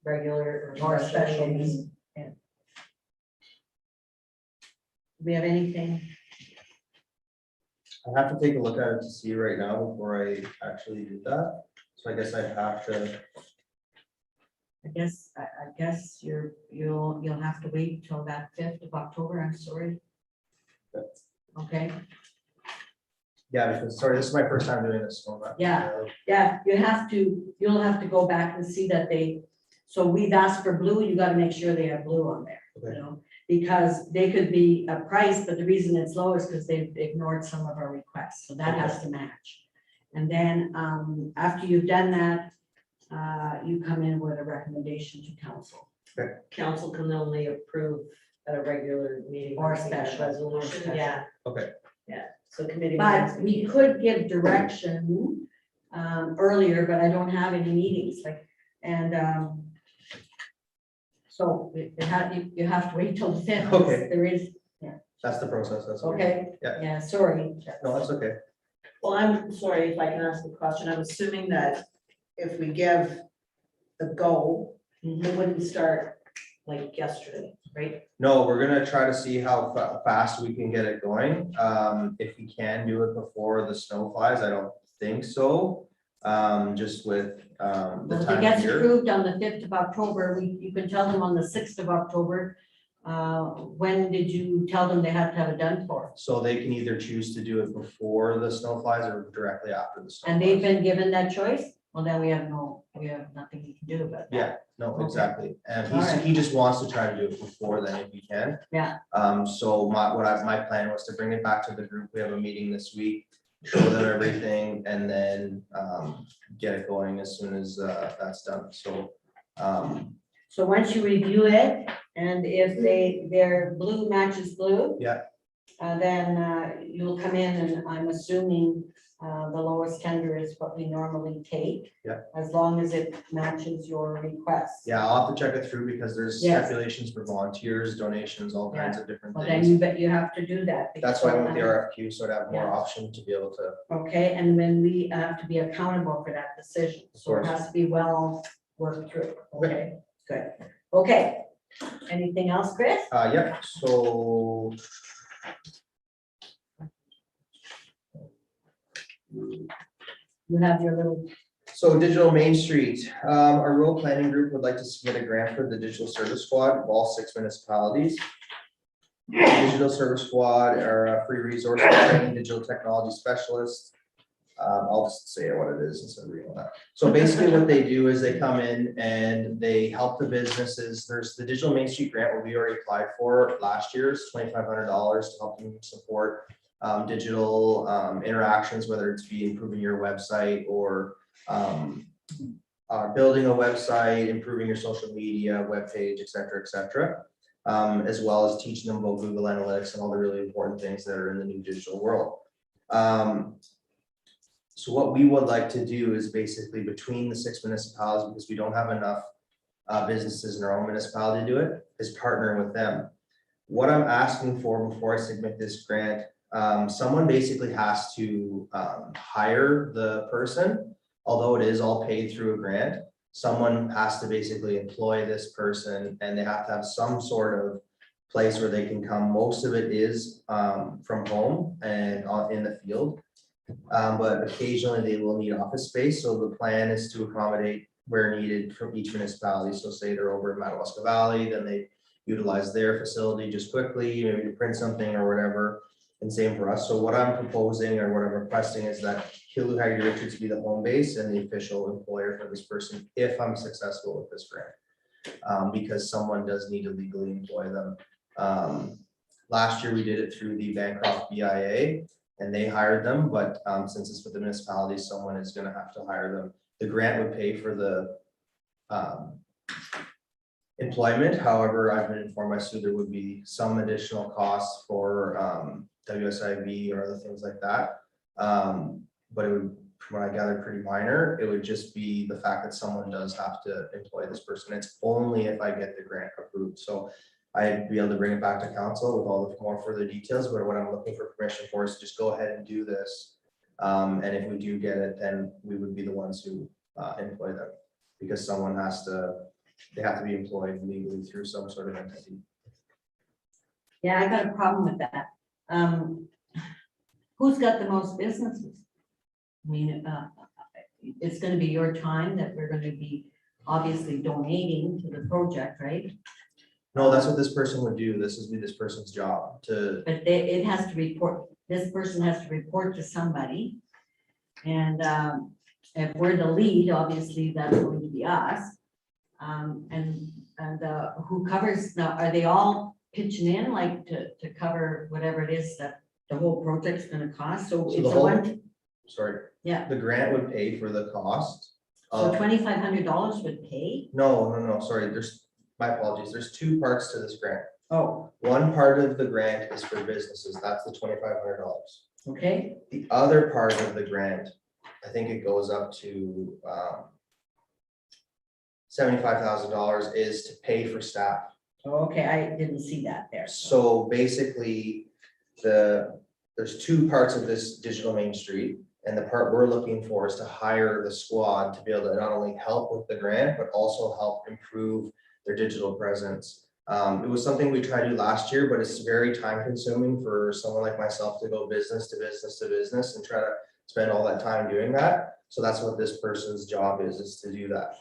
S1: regular or special meetings. Yeah. Do we have anything?
S10: I have to take a look at it to see right now before I actually do that. So I guess I'd have to.
S1: I guess you'll have to wait till that 5th of October. I'm sorry. Okay.
S10: Yeah, because sorry, this is my first time doing this. So
S1: Yeah. Yeah, you'll have to go back and see that so we've asked for blue, you gotta make sure they have blue on there, you know? Because they could be a price, but the reason it's low is because they've ignored some of our requests, so that has to match. And then, after you've done that, you come in with a recommendation to council.
S4: Council can only approve at a regular meeting.
S1: Or
S4: make a
S1: special, or
S4: Resolution,
S1: special.
S4: yeah.
S10: Okay.
S4: Yeah, so committee.
S1: But we could give direction, earlier, but I don't have any meetings, so you have to wait till the 5th.
S10: Okay.
S1: There is,
S10: That's the process. That's
S1: okay,
S10: Yeah.
S1: sorry.
S10: No, that's okay.
S4: Well, I'm sorry if I can ask a question. I'm assuming that if we give the go, it wouldn't start like yesterday, right?
S10: No, we're gonna try to see how fast we can get it going. If we can do it before the snow flies, I don't think so. Just with
S1: Well,
S10: the
S1: if it
S10: time of
S1: gets
S10: year.
S1: approved on the 5th of October, you can tell them on the 6th of October. When did you tell them they have to have it done for?
S10: So they can either choose to do it before the snow flies or directly after the snow.
S1: And they've
S10: flies.
S1: been given that choice? Well, then we have nothing we can do about that.
S10: Yeah, no,
S1: Okay.
S10: exactly. And
S1: Alright.
S10: he just wants to try to do it before then if he can.
S1: Yeah.
S10: So my plan was to bring it back to the group. We have a meeting this week, show them everything and then get it going as soon as that's done. So
S1: So once you review it, and if their blue matches blue.
S10: Yeah.
S1: then you'll come in and I'm assuming the lowest tender is what we normally take.
S10: Yeah.
S1: As long as it matches your request.
S10: Yeah, I'll have to check it through because there's
S1: Yes.
S10: stipulations for volunteers, donations, all kinds of different
S1: Well, then
S10: things.
S1: you bet you have to do that.
S10: That's why I went with the
S1: because,
S10: RFQ, so I'd have more
S1: Yeah.
S10: option to be able to.
S1: okay, and then we have to be accountable for that decision, so it
S10: course.
S1: has to be well worked through, okay, good. Okay, anything else, Chris?
S10: Yep, so.
S1: You have your little,
S10: So Digital Main Street, our rural planning group would like to submit a grant for the digital service squad of all 6 municipalities. Digital Service Squad are a free resource for training digital technology specialists. I'll just say what it is instead of reading that. So basically what they do is they come in and they help the businesses. There's the Digital Main Street grant, what we already applied for last year's $2,500 to help them support digital interactions, whether it's be improving your website or building a website, improving your social media, webpage, et cetera, as well as teaching them about Google Analytics and all the really important things that are in the new digital world. So what we would like to do is basically between the 6 municipalities, because we don't have enough businesses in our own municipality to do it, is partner with them. What I'm asking for before I submit this grant, someone basically has to hire the person, although it is all paid through a grant. Someone has to basically employ this person and they have to have some sort of place where they can come. Most of it is from home and in the field. But occasionally they will need office space. So the plan is to accommodate where needed from each municipality. So say they're over in Madawaska Valley, then they utilize their facility just quickly, maybe to print something or whatever. And same for us. So what I'm proposing or what I'm requesting is that Hewlett Richards be the home base and the official employer for this person if I'm successful with this grant. Because someone does need to legally employ them. Last year we did it through the Bancroft BIA and they hired them, but since it's with the municipality, someone is going to have to hire them. The grant would pay for the employment. However, I've been informed by Sue there would be some additional costs for WSIB or other things like that. But it would, from what I gathered, pretty minor. It would just be the fact that someone does have to employ this person. It's only if I get the grant approved. So I'd be able to bring it back to council with all the more further details, but what I'm looking for permission for is just go ahead and do this. And if we do get it, then we would be the ones who employ them, because someone has to, they have to be employed legally through some sort of entity.
S1: yeah, I got a problem with that. Who's got the most businesses? I mean, it's gonna be your time that we're gonna be obviously donating to the project, right?
S10: No, that's what this person would do. This would be this person's job to,
S1: But it has to report, this person has to report to somebody. And if we're the lead, obviously that's going to be us. And who covers, now, are they all pitching in like to cover whatever it is that the whole project's gonna cost? So
S10: So
S1: it's
S10: the
S1: a
S10: whole-
S1: one,
S10: sorry,
S1: yeah,
S10: the grant would pay for the cost.
S1: so
S10: of-
S1: $2,500 would pay?
S10: No, sorry, my apologies. There's 2 parts to this grant.
S1: Oh,
S10: One part of the grant is for businesses. That's the $2,500.
S1: okay,
S10: The other part of the grant, I think it goes up to $75,000 is to pay for staff.
S1: okay, I didn't see that there.
S10: So basically, there's 2 parts of this Digital Main Street. And the part we're looking for is to hire the squad to be able to not only help with the grant, but also help improve their digital presence. It was something we tried to do last year, but it's very time consuming for someone like myself to go business to business to business and try to spend all that time doing that. So that's what this person's job is to do that.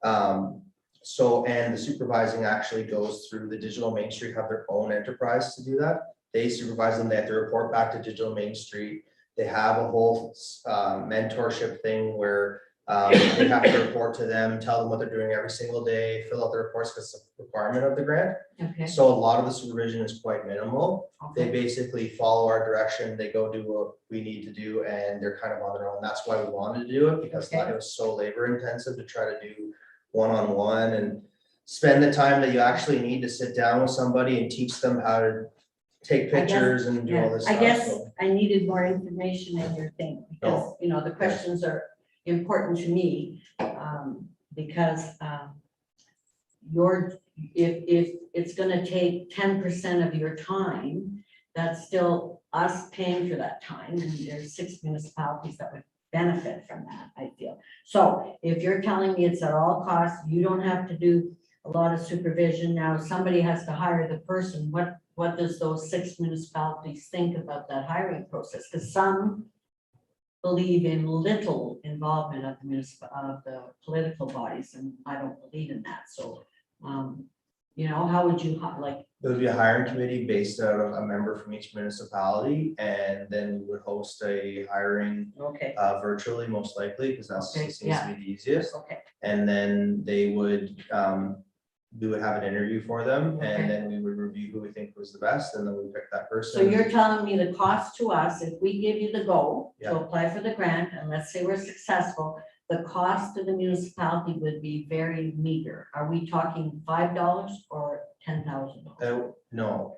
S10: And the supervising actually goes through the Digital Main Street, have their own enterprise to do that. They supervise them, they have to report back to Digital Main Street. They have a whole mentorship thing where they have to report to them, tell them what they're doing every single day, fill out the reports because it's a requirement of the grant.
S1: Okay.
S10: So a lot of the supervision is quite minimal. They
S1: Okay.
S10: basically follow our direction, they go do what we need to do, and they're kind of on their own. That's why we wanted to do it, because
S1: Okay.
S10: it was so labor intensive to try to do one-on-one and spend the time that you actually need to sit down with somebody and teach them how to take
S1: I guess-
S10: pictures and do all
S1: Yeah,
S10: this
S1: I
S10: stuff.
S1: guess
S10: So,
S1: I needed more information in your thing, because, you know, the questions are important to me, because, if it's gonna take 10% of your time, that's still us paying for that time, and there's 6 municipalities that would benefit from that, I feel. So if you're telling me it's at all costs, you don't have to do a lot of supervision now, somebody has to hire the person, what does those 6 municipalities think about that hiring process? Because some believe in little involvement of the political bodies, and I don't believe in that, so, you know, how would you, like,
S10: it would be a hiring committee based out of a member from each municipality, and then we would host a hiring
S1: okay,
S10: virtually, most likely, because that
S1: Okay,
S10: seems to be the easiest.
S1: okay,
S10: And then they would, we would have an interview for them,
S1: Okay.
S10: and then we would review who we think was the best, and then we pick that person.
S1: so you're telling me the cost to us, if we give you the go to
S10: Yeah.
S1: apply for the grant, and let's say we're successful, the cost to the municipality would be very meager. Are we talking $5 or $10,000?
S10: No,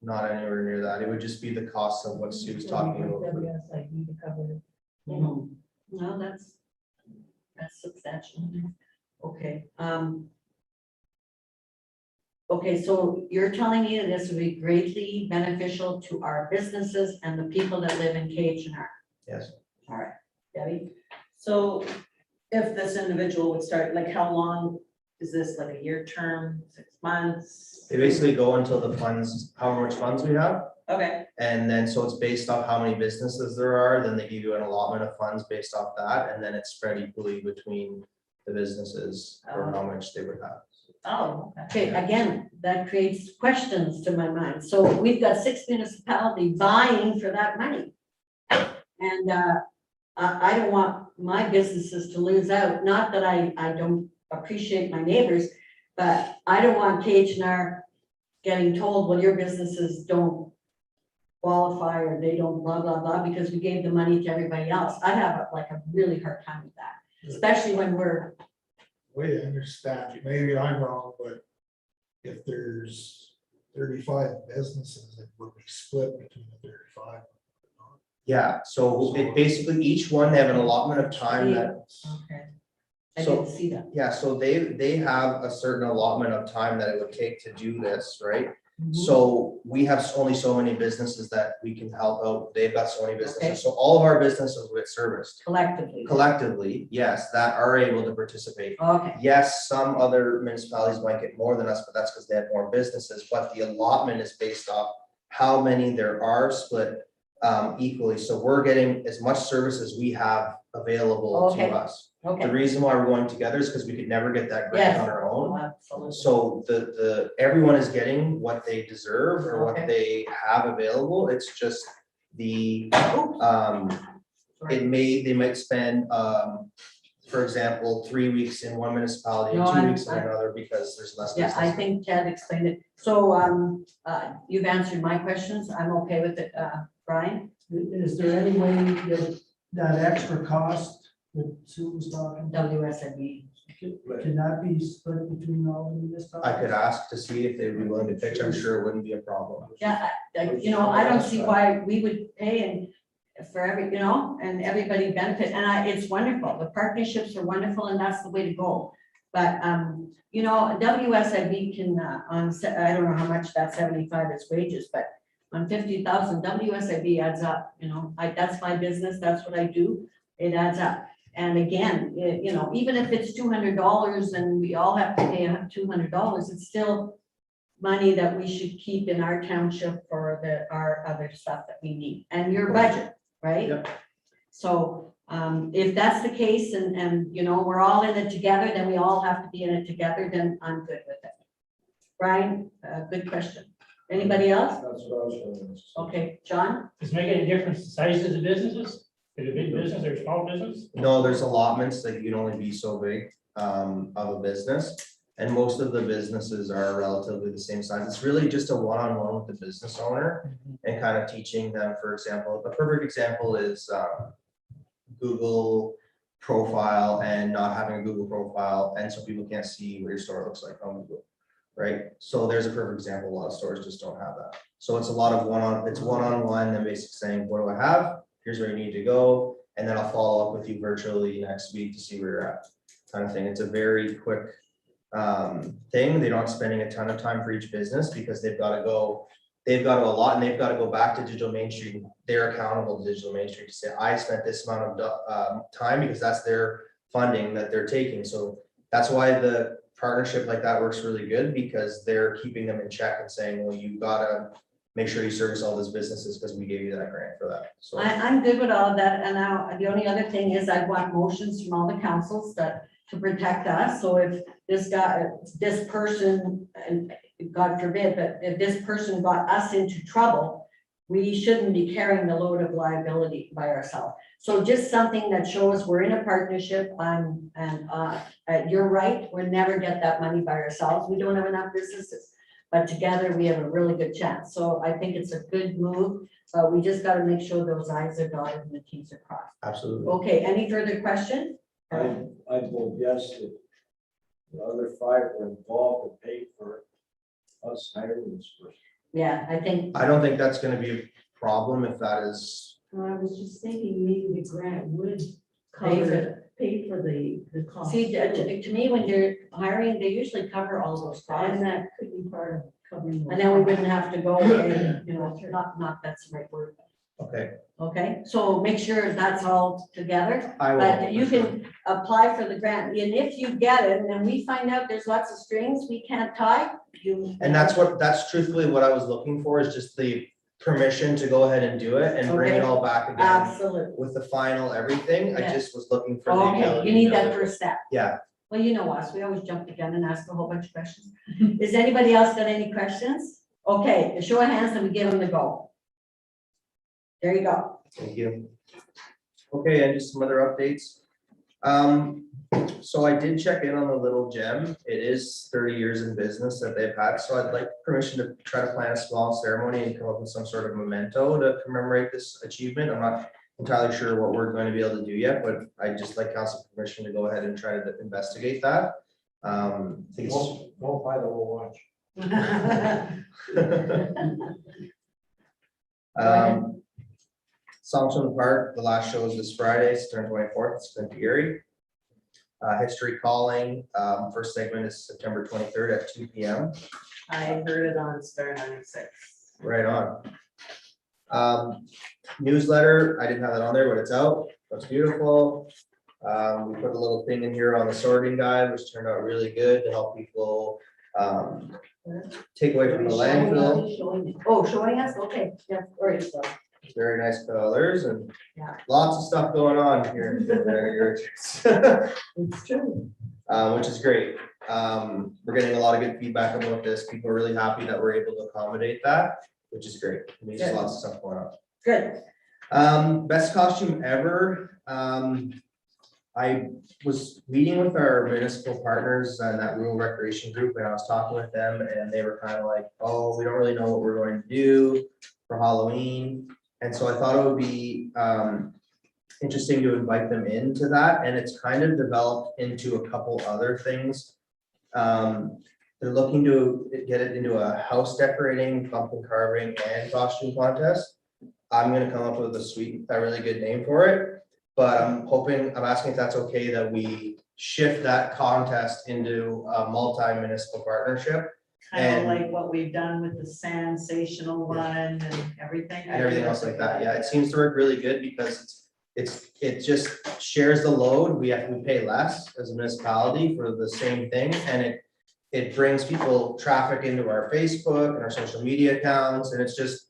S10: not anywhere near that. It would just be the cost of what Sue's talking about.
S3: WSIB to cover it.
S1: Mhm. No, that's substantial. Okay, okay, so you're telling me that this would be greatly beneficial to our businesses and the people that live in KHR?
S10: Yes.
S1: All right, Debbie?
S4: So if this individual would start, like, how long is this, like a year term, 6 months?
S10: They basically go until the funds, how much funds we have,
S4: Okay,
S10: and then so it's based off how many businesses there are, then they give you an allotment of funds based off that, and then it's spread equally between the businesses or how much they would have.
S4: oh, okay.
S1: Okay, again, that creates questions to my mind. So we've got 6 municipalities vying for that money. And I don't want my businesses to lose out, not that I don't appreciate my neighbors, but I don't want KHR getting told, well, your businesses don't qualify or they don't blah, blah, blah, because we gave the money to everybody else. I have like a really hard time with that, especially when we're,
S7: Way I understand, maybe I'm wrong, but if there's 35 businesses, it would be split between the 35.
S10: Yeah, so it basically, each one, they have an allotment of time that,
S1: okay. I
S10: So-
S1: didn't see that.
S10: yeah, so they have a certain allotment of time that it would take to do this, right?
S1: Mhm.
S10: So we have only so many businesses that we can help out. They've got so many
S1: Okay.
S10: businesses. So all of our businesses will get serviced
S1: Collectively.
S10: collectively, yes, that are able to participate.
S1: Okay,
S10: Yes, some other municipalities might get more than us, but that's because they have more businesses. But the allotment is based off how many there are split equally. So we're getting as much service as we have available to
S1: Okay.
S10: us. The
S1: okay.
S10: reason why we're going together is because we could never get that grant
S1: Yes.
S10: on our own.
S1: Oh, absolutely.
S10: So everyone is getting what they deserve or what
S1: Okay.
S10: they have available. It's just they might spend, for example, 3 weeks in one municipality and
S1: No,
S10: 2
S1: I-
S10: weeks in another because there's less
S1: Yeah, I
S10: business.
S1: think Ted explained it. So, you've answered my questions. I'm okay with it. Brian?
S9: Is there any way that extra cost that Sue was talking,
S1: WSIB.
S9: can that be split between all the municipalities?
S10: I could ask to see if they'd be willing to pitch. I'm sure it wouldn't be a problem.
S1: Yeah, you know, I don't see why we would pay and for every, you know, and everybody benefit. And it's wonderful. The partnerships are wonderful and that's the way to go. But, you know, WSIB can, I don't know how much that 75 is wages, but on 50,000, WSIB adds up, you know, that's my business. That's what I do. It adds up. And again, you know, even if it's $200 and we all have to pay $200, it's still money that we should keep in our township for our other stuff that we need and your budget, right?
S10: Yep.
S1: So, if that's the case and, you know, we're all in it together, then we all have to be in it together, then I'm good with it. Brian, good question. Anybody else?
S6: That's what I was going to say.
S1: Okay, John?
S8: Does it make any difference the sizes of businesses? Is it a big business or a small business?
S10: No, there's allotments that you can only be so big of a business. And most of the businesses are relatively the same size. It's really just a one-on-one with the business owner and kind of teaching them, for example, a perfect example is Google profile and not having a Google profile. And so people can't see what your store looks like on Google. right? So there's a perfect example, a lot of stores just don't have that. So it's a lot of one-on-one, and basically saying, what do I have? Here's where you need to go, and then I'll follow up with you virtually next week to see where you're at, kind of thing. It's a very quick thing. They're not spending a ton of time for each business because they've got to go a lot, and they've got to go back to Digital Main Street. They're accountable to Digital Main Street to say, I spent this amount of time, because that's their funding that they're taking. So that's why the partnership like that works really good, because they're keeping them in check and saying, well, you gotta make sure you service all those businesses because we gave you that grant for that. So
S1: I'm good with all of that, and now the only other thing is I want motions from all the councils to protect us. So if this person, and God forbid, but if this person got us into trouble, we shouldn't be carrying the load of liability by ourselves. So just something that shows we're in a partnership, and you're right, we'll never get that money by ourselves. We don't have enough businesses, but together we have a really good chance. So I think it's a good move, but we just got to make sure those I's are dotted and the T's are crossed.
S10: absolutely.
S1: Okay, any further question?
S6: I vote yes, that the other 5 were involved and paid for us hiring this person.
S1: Yeah, I think,
S10: I don't think that's gonna be a problem if that is,
S3: I was just thinking maybe the grant would
S1: Pay for
S3: pay for the cost.
S1: see, to me, when you're hiring, they usually cover all those costs.
S3: And that could be part of covering. those
S1: And then we
S3: costs.
S1: wouldn't have to go, and, you know, not, that's the right word.
S10: okay.
S1: Okay, so make sure that's all together,
S10: I will.
S1: but you can apply for the grant, and if you get it, and then we find out there's lots of strings we can't tie, you.
S10: And that's truthfully what I was looking for, is just the permission to go ahead and do it and bring it
S1: Okay.
S10: all back again
S1: Absolutely.
S10: with the final everything. I
S1: Yeah.
S10: just was looking for the
S1: Okay,
S10: ability
S1: you need
S10: to be able
S1: that
S10: to-
S1: first step.
S10: Yeah,
S1: Well, you know us, we always jump the gun and ask a whole bunch of questions. Is anybody else got any questions? Okay, a show of hands and we give them the go. There you go.
S10: thank you. Okay, and just some other updates. So I did check in on the Little Gem. It is 30 years in business that they've had, so I'd like permission to try to plan a small ceremony and come up with some sort of memento to commemorate this achievement. I'm not entirely sure what we're going to be able to do yet, but I'd just like council permission to go ahead and try to investigate that. I think it's-
S6: Don't buy the whole watch.
S10: Songstone Park, the last show is this Friday, September 24th, it's going to be Erie. History Calling, first segment is September 23rd at 2 p.m.
S4: I heard it on Star 96.
S10: Right on. Newsletter, I didn't have that on there, but it's out, that's beautiful. We put a little thing in here on the sorting guide, which turned out really good to help people take away from the landfill.
S1: Showing us, okay, yeah, all right, so.
S10: Very nice colors and
S1: Yeah.
S10: lots of stuff going on here.
S1: It's true.
S10: Which is great. We're getting a lot of good feedback about this. People are really happy that we're able to accommodate that, which is great. There's just lots of stuff going on.
S1: Good.
S10: Best costume ever. I was meeting with our municipal partners and that rural recreation group, and I was talking with them, and they were kind of like, oh, we don't really know what we're going to do for Halloween. And so I thought it would be interesting to invite them into that, and it's kind of developed into a couple other things. They're looking to get it into a house decorating, pumpkin carving, and costume contest. I'm gonna come up with a really good name for it, but I'm asking if that's okay that we shift that contest into a multi-municipal partnership.
S4: Kind of
S10: And-
S4: like what we've done with the sensational one and everything.
S10: And everything else like that, yeah, it seems to work really good because it just shares the load, we pay less as a municipality for the same thing, and it brings people traffic into our Facebook and our social media accounts, and it's just,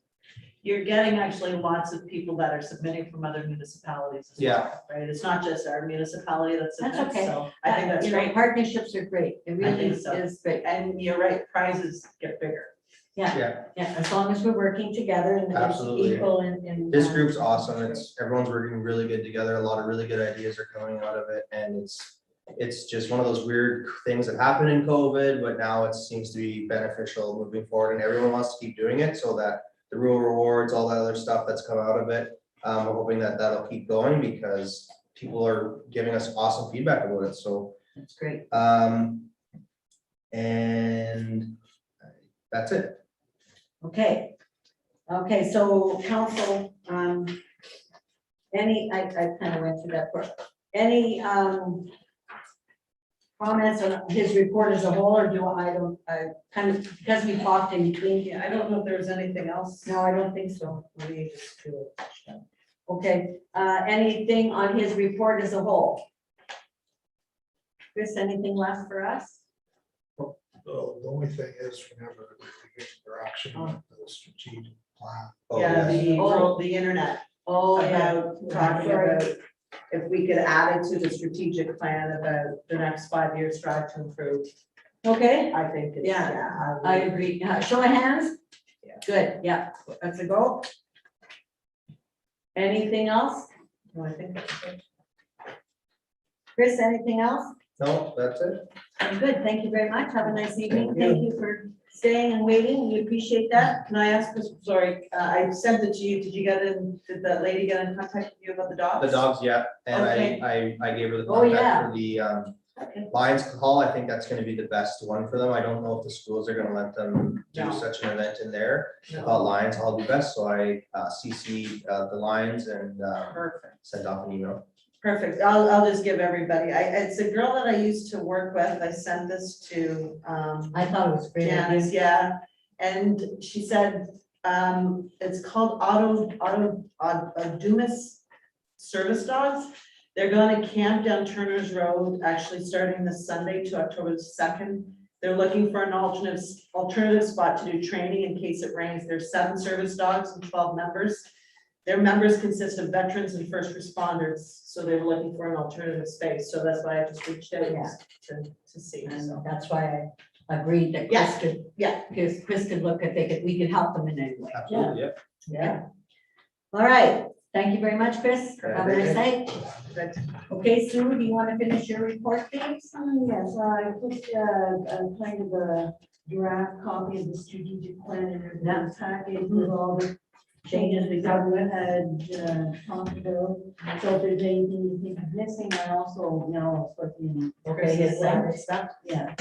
S4: You're getting actually lots of people that are submitting from other municipalities as well, right? It's not just our municipality that's
S1: That's
S4: submits,
S1: okay.
S4: so I think that's
S1: You know,
S4: great.
S1: partnerships are great. It really
S4: think so.
S1: is great.
S4: And you're right, prizes get bigger.
S10: yeah,
S1: As long as we're working together and it's
S10: Absolutely.
S1: equal and.
S10: this group's awesome, everyone's working really good together, a lot of really good ideas are coming out of it, and it's just one of those weird things that happened in COVID, but now it seems to be beneficial moving forward, and everyone wants to keep doing it, so that the rural rewards, all that other stuff that's come out of it, we're hoping that that'll keep going, because people are giving us awesome feedback about it, so.
S1: That's great.
S10: And That's it.
S1: Okay. Okay, so council, I kind of went through that part. Any, comments on his report as a whole, or I kind of, because we talked in between.
S4: Yeah, I don't know if there's anything else.
S1: No, I don't think so.
S4: We just do it.
S1: Okay, anything on his report as a whole? Chris, anything left for us?
S7: The only thing is whenever we get direction on the strategic plan.
S10: Oh,
S4: Yeah,
S10: yes.
S4: the internet,
S1: Oh, yeah.
S4: about talking about if we could add it to the strategic plan about the next 5 years strive to improve.
S1: Okay,
S4: I think it's,
S1: Yeah,
S4: yeah.
S1: I agree. Show of hands?
S4: Yeah.
S1: Good, yeah, that's a go. Anything else?
S4: No, I think that's it.
S1: Chris, anything else?
S10: No, that's it.
S1: Good, thank you very much. Have a nice evening.
S10: Thank
S1: Thank you for staying and waiting. We appreciate that.
S4: Can I ask, sorry, I sent it to you, did you get in, did that lady get in contact with you about the dogs?
S10: The dogs, yeah, and
S4: Okay.
S10: I gave her the
S1: Oh, yeah.
S10: contact for the
S4: Okay.
S10: Lions Hall. I think that's gonna be the best one for them. I don't know if the schools are gonna let them do
S4: No.
S10: such an event in there.
S4: No.
S10: But Lions Hall will be best, so I CC the Lions and
S4: Perfect.
S10: sent off an email.
S4: Perfect. I'll just give everybody, it's a girl that I used to work with. I sent this to,
S1: I thought it was great.
S4: Janice, yeah, and she said, it's called Dumas Service Dogs. They're going to camp down Turner's Road, actually starting this Sunday to October 2nd. They're looking for an alternative spot to do training in case it rains. There's 7 service dogs and 12 members. Their members consist of veterans and first responders, so they were looking for an alternative space. So that's why I just reached out
S1: Yeah.
S4: to see.
S1: And
S4: So,
S1: that's why I agreed that Chris could.
S4: yeah.
S1: Because Chris could look at, we could help them in any way.
S10: Absolutely, yeah.
S1: Yeah. All right. Thank you very much, Chris. Have a nice day.
S4: Good.
S1: Okay, Sue, do you want to finish your report, please?
S3: Yes, I put kind of a draft copy of the strategic plan in your package with all the changes we had talked about. So if there's anything you think is missing, I also, I'll put in.
S1: Okay, his
S4: stuff.
S3: Yeah.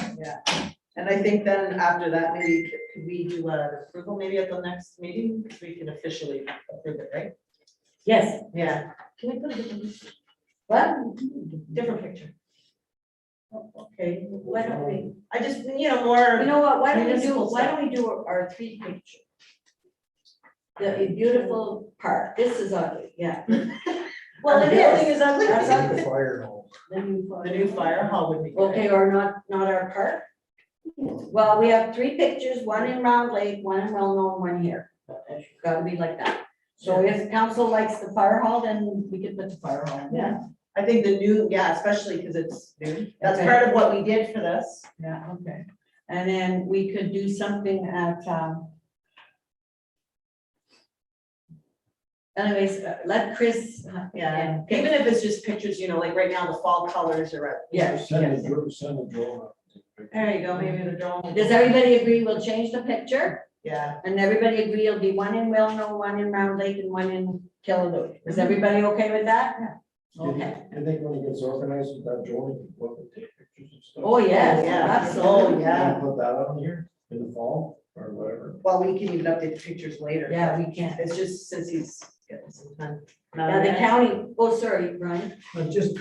S4: And I think then after that, maybe could we do an approval maybe at the next meeting? Because we can officially approve it, right?
S1: Yes.
S4: Yeah.
S1: Can we put a
S4: Different picture.
S1: Okay, why don't we,
S4: I just, more.
S1: you know what, why don't
S4: Municipal
S1: we do our 3 picture? The beautiful park, this is ugly, yeah. Well, it
S4: building
S1: is.
S4: is ugly.
S1: That's ugly.
S7: Fire hall.
S4: The new fire hall would be good.
S1: Okay, or not our park? Well, we have 3 pictures, one in Round Lake, one in Wellknown, one here. It's gotta be like that. So if council likes the fire hall, then we can put the fire hall in.
S4: Yeah. I think the new, especially because it's new. That's
S1: Okay.
S4: part of what we did for this.
S1: Yeah, okay. And then we could do something at, anyways, let Chris.
S4: Yeah,
S1: Okay.
S4: even if it's just pictures, like right now, the fall colors are.
S1: Yes, yes.
S6: Send a drone up.
S4: There you go, maybe the drone.
S1: Does everybody agree we'll change the picture?
S4: Yeah,
S1: And everybody agree it'll be one in Wellknown, one in Round Lake, and one in Killaloe. Is everybody okay with that? Okay.
S6: I think when it gets organized with that drone, you can look and take pictures and stuff.
S1: Oh, yes,
S4: yeah.
S1: absolutely.
S4: Oh, yeah.
S6: Can you put that on here in the fall or whatever?
S4: well, we can even update the pictures later.
S1: Yeah, we can.
S4: It's just since he's getting some time.
S1: Now, the county, oh, sorry, Brian.
S9: Just,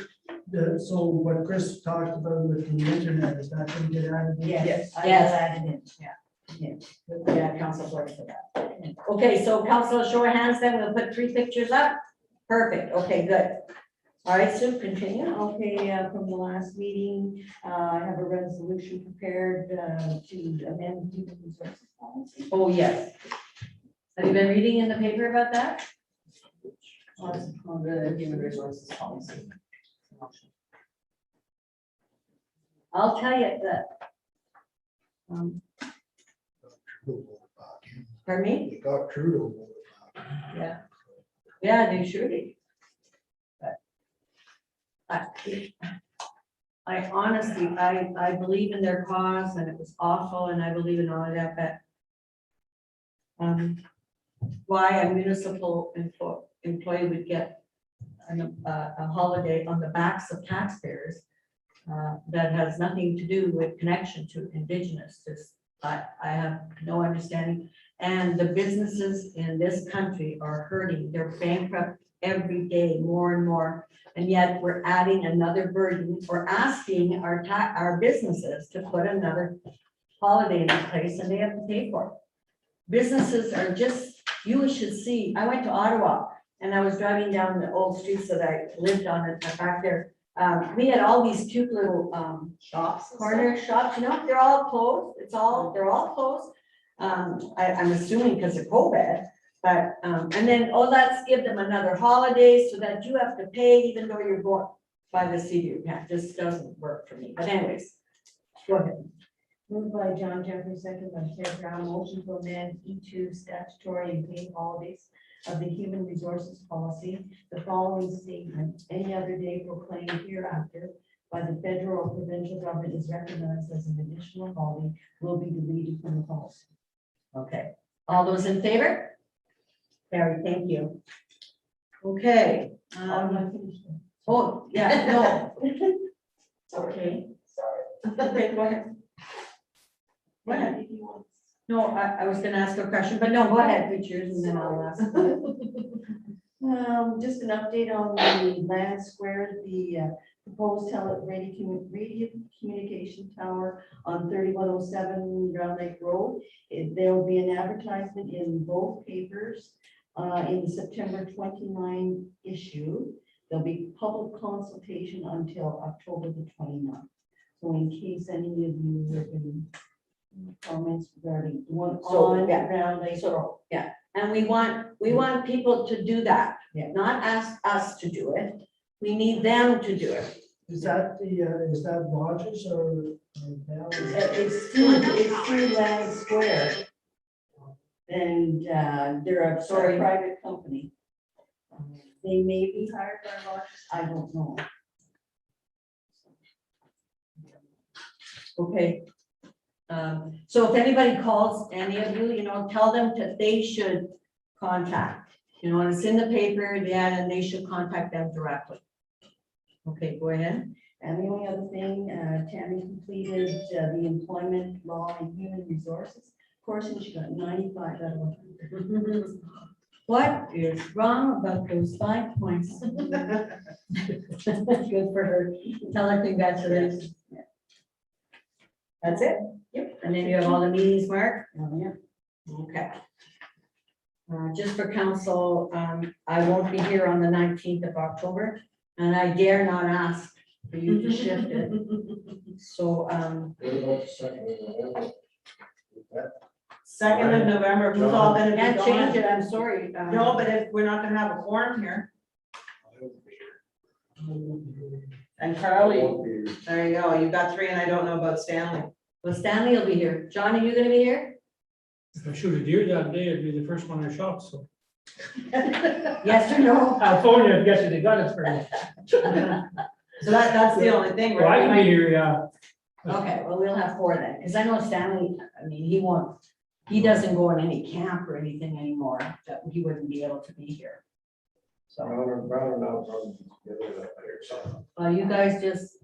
S9: so what Chris talked about with the internet, is that going to get added? in?
S4: Yes.
S1: Yes, added in, yeah. Yeah, council sorry for that. Okay, so council, show of hands then, we'll put 3 pictures up. Perfect, okay, good. All right, Sue, continue.
S3: Okay, from the last meeting, I have a resolution prepared to amend human resources policy.
S1: Oh, yes. Have you been reading in the paper about that?
S4: On the human resources policy.
S1: I'll tell you that. Pardon me?
S7: They got Trudeau.
S1: Yeah. Yeah, they sure did. I honestly, I believe in their cause and it was awful and I believe in all of that, but why a municipal employee would get a holiday on the backs of taxpayers that has nothing to do with connection to Indigenous, just I have no understanding. And the businesses in this country are hurting. They're bankrupt every day, more and more. And yet we're adding another burden. We're asking our businesses to put another holiday in place and they have to pay for it. Businesses are just, you should see, I went to Ottawa and I was driving down the old streets that I lived on and back there. We had all these cute little
S4: Shops.
S1: corner shops, you know, they're all closed. They're all closed. I'm assuming because of COVID, but, and then, oh, let's give them another holiday so that you have to pay even though you're going by the seat of your pants. This doesn't work for me. But anyways, go ahead.
S3: Moved by John Jeffrey, second by Ted Brown, motion to amend E2 statutory and paid holidays of the human resources policy. The following statement, any other day proclaimed hereafter by the federal or provincial government is recognized as an additional holiday will be deleted from the policy.
S1: Okay, all those in favor? Carrie, thank you. Okay. Oh, yeah, no. Okay. Okay, go ahead. Go ahead. No, I was gonna ask a question, but no, go ahead, put yours and then I'll ask.
S3: Just an update on the land square, the proposed radio communication tower on 3107 Round Lake Road. There will be an advertisement in both papers in the September 29 issue. There'll be public consultation until October the 29th. So in case any of you have any comments regarding one on Round Lake Road.
S1: Yeah, and we want people to do that,
S3: Yeah.
S1: not ask us to do it. We need them to do it.
S9: Is that is that Rogers or Bell?
S3: It's through Land Square. And they're a sort of private company. They may be hired by Rogers, I don't know.
S1: Okay. So if anybody calls any of you, you know, tell them that they should contact, you know, and it's in the paper, yeah, and they should contact them directly. Okay, go ahead.
S3: And the only other thing, Tammy completed the employment law and human resources course, and she got 95 out of 100.
S1: What is wrong about those 5 points? Good for her. Tell her congratulations. That's it? Yep. And then you have all the meetings marked?
S3: Oh, yeah.
S1: Okay. Just for council, I won't be here on the 19th of October, and I dare not ask for you to shift it. So,
S6: What about the second of November? Is that
S4: 2nd of November, who's all gonna be
S1: can't change
S4: gone?
S1: it, I'm sorry.
S4: No, but if we're not gonna have a quorum here,
S7: I will be here.
S4: and
S6: I
S4: Carly,
S6: won't be here.
S4: there you go, you got 3 and I don't know about Stanley.
S1: Well, Stanley will be here. John, are you gonna be here?
S8: If I shoot a deer that day, I'd be the first one I shot, so.
S1: Yes or no?
S8: California, I'm guessing they got it for me.
S4: So that's the only thing,
S8: Well, I
S4: right?
S8: can be here, yeah.
S1: Okay, well, we'll have 4 then, because I know Stanley, I mean, he doesn't go in any camp or anything anymore, that he wouldn't be able to be here. So,
S6: Brown and I probably together that there, so.
S1: well, you guys just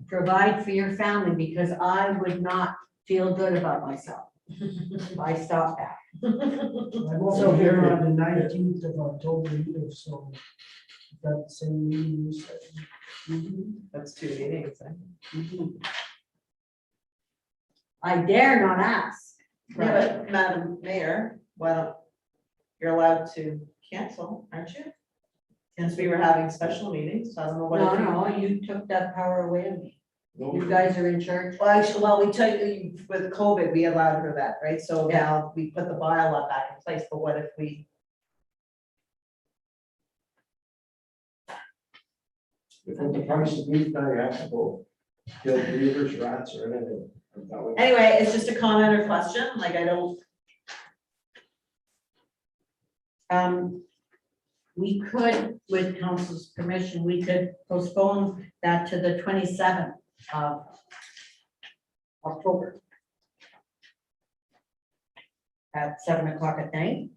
S1: provide for your family, because I would not feel good about myself if I stopped that.
S9: I'm also here on the 19th of October either, so that's the same meeting you said.
S4: That's 2 meetings.
S1: I dare not ask.
S4: Yeah, but Madam Mayor, why don't, you're allowed to cancel, aren't you? Since we were having special meetings, so I don't know what.
S1: No, you took that power away of me. You guys are in charge.
S4: Well, actually, well, we tell you, with COVID, we allowed her that, right? So now we put the bylaw back in place, but what if we?
S6: If it's the price of beef, now you have to go kill beavers, rats, or anything. That would-
S4: Anyway, it's just a comment or question, like I don't.
S1: We could, with council's permission, we could postpone that to the 27th of October. At 7 o'clock at night.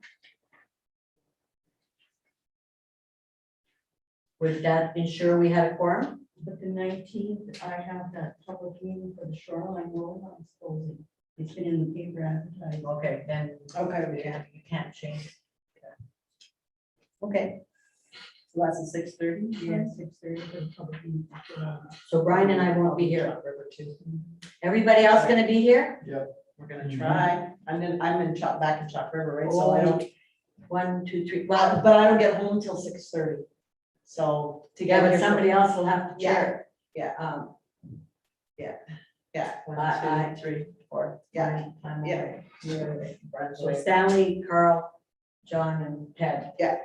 S1: Would that ensure we had a quorum?
S3: But the 19th, I have that public meeting for the shoreline road, I'm supposing. It's been in the paper advertised.
S1: Okay, then
S4: Okay,
S1: you can't change it. Okay,
S4: so that's at 6:30.
S3: Yeah, 6:30 for the public meeting.
S1: so Brian and I won't be here.
S4: Chalk River too.
S1: Everybody else gonna be here?
S4: We're gonna try. Back in Chalk River, right? So I don't,
S1: 1, 2, 3,
S4: well,
S1: well,
S4: but I don't get home till 6:30. So to
S1: yeah,
S4: get
S1: but
S4: here.
S1: somebody else will have to chair.
S4: Yeah. Yeah,
S1: I-
S4: 1, 2, 3, 4. Yeah.
S1: I'm
S4: Yeah.
S1: away. You're away.
S4: Brian's
S1: So
S4: away.
S1: Stanley, Carl, John, and Ted.
S4: Yeah.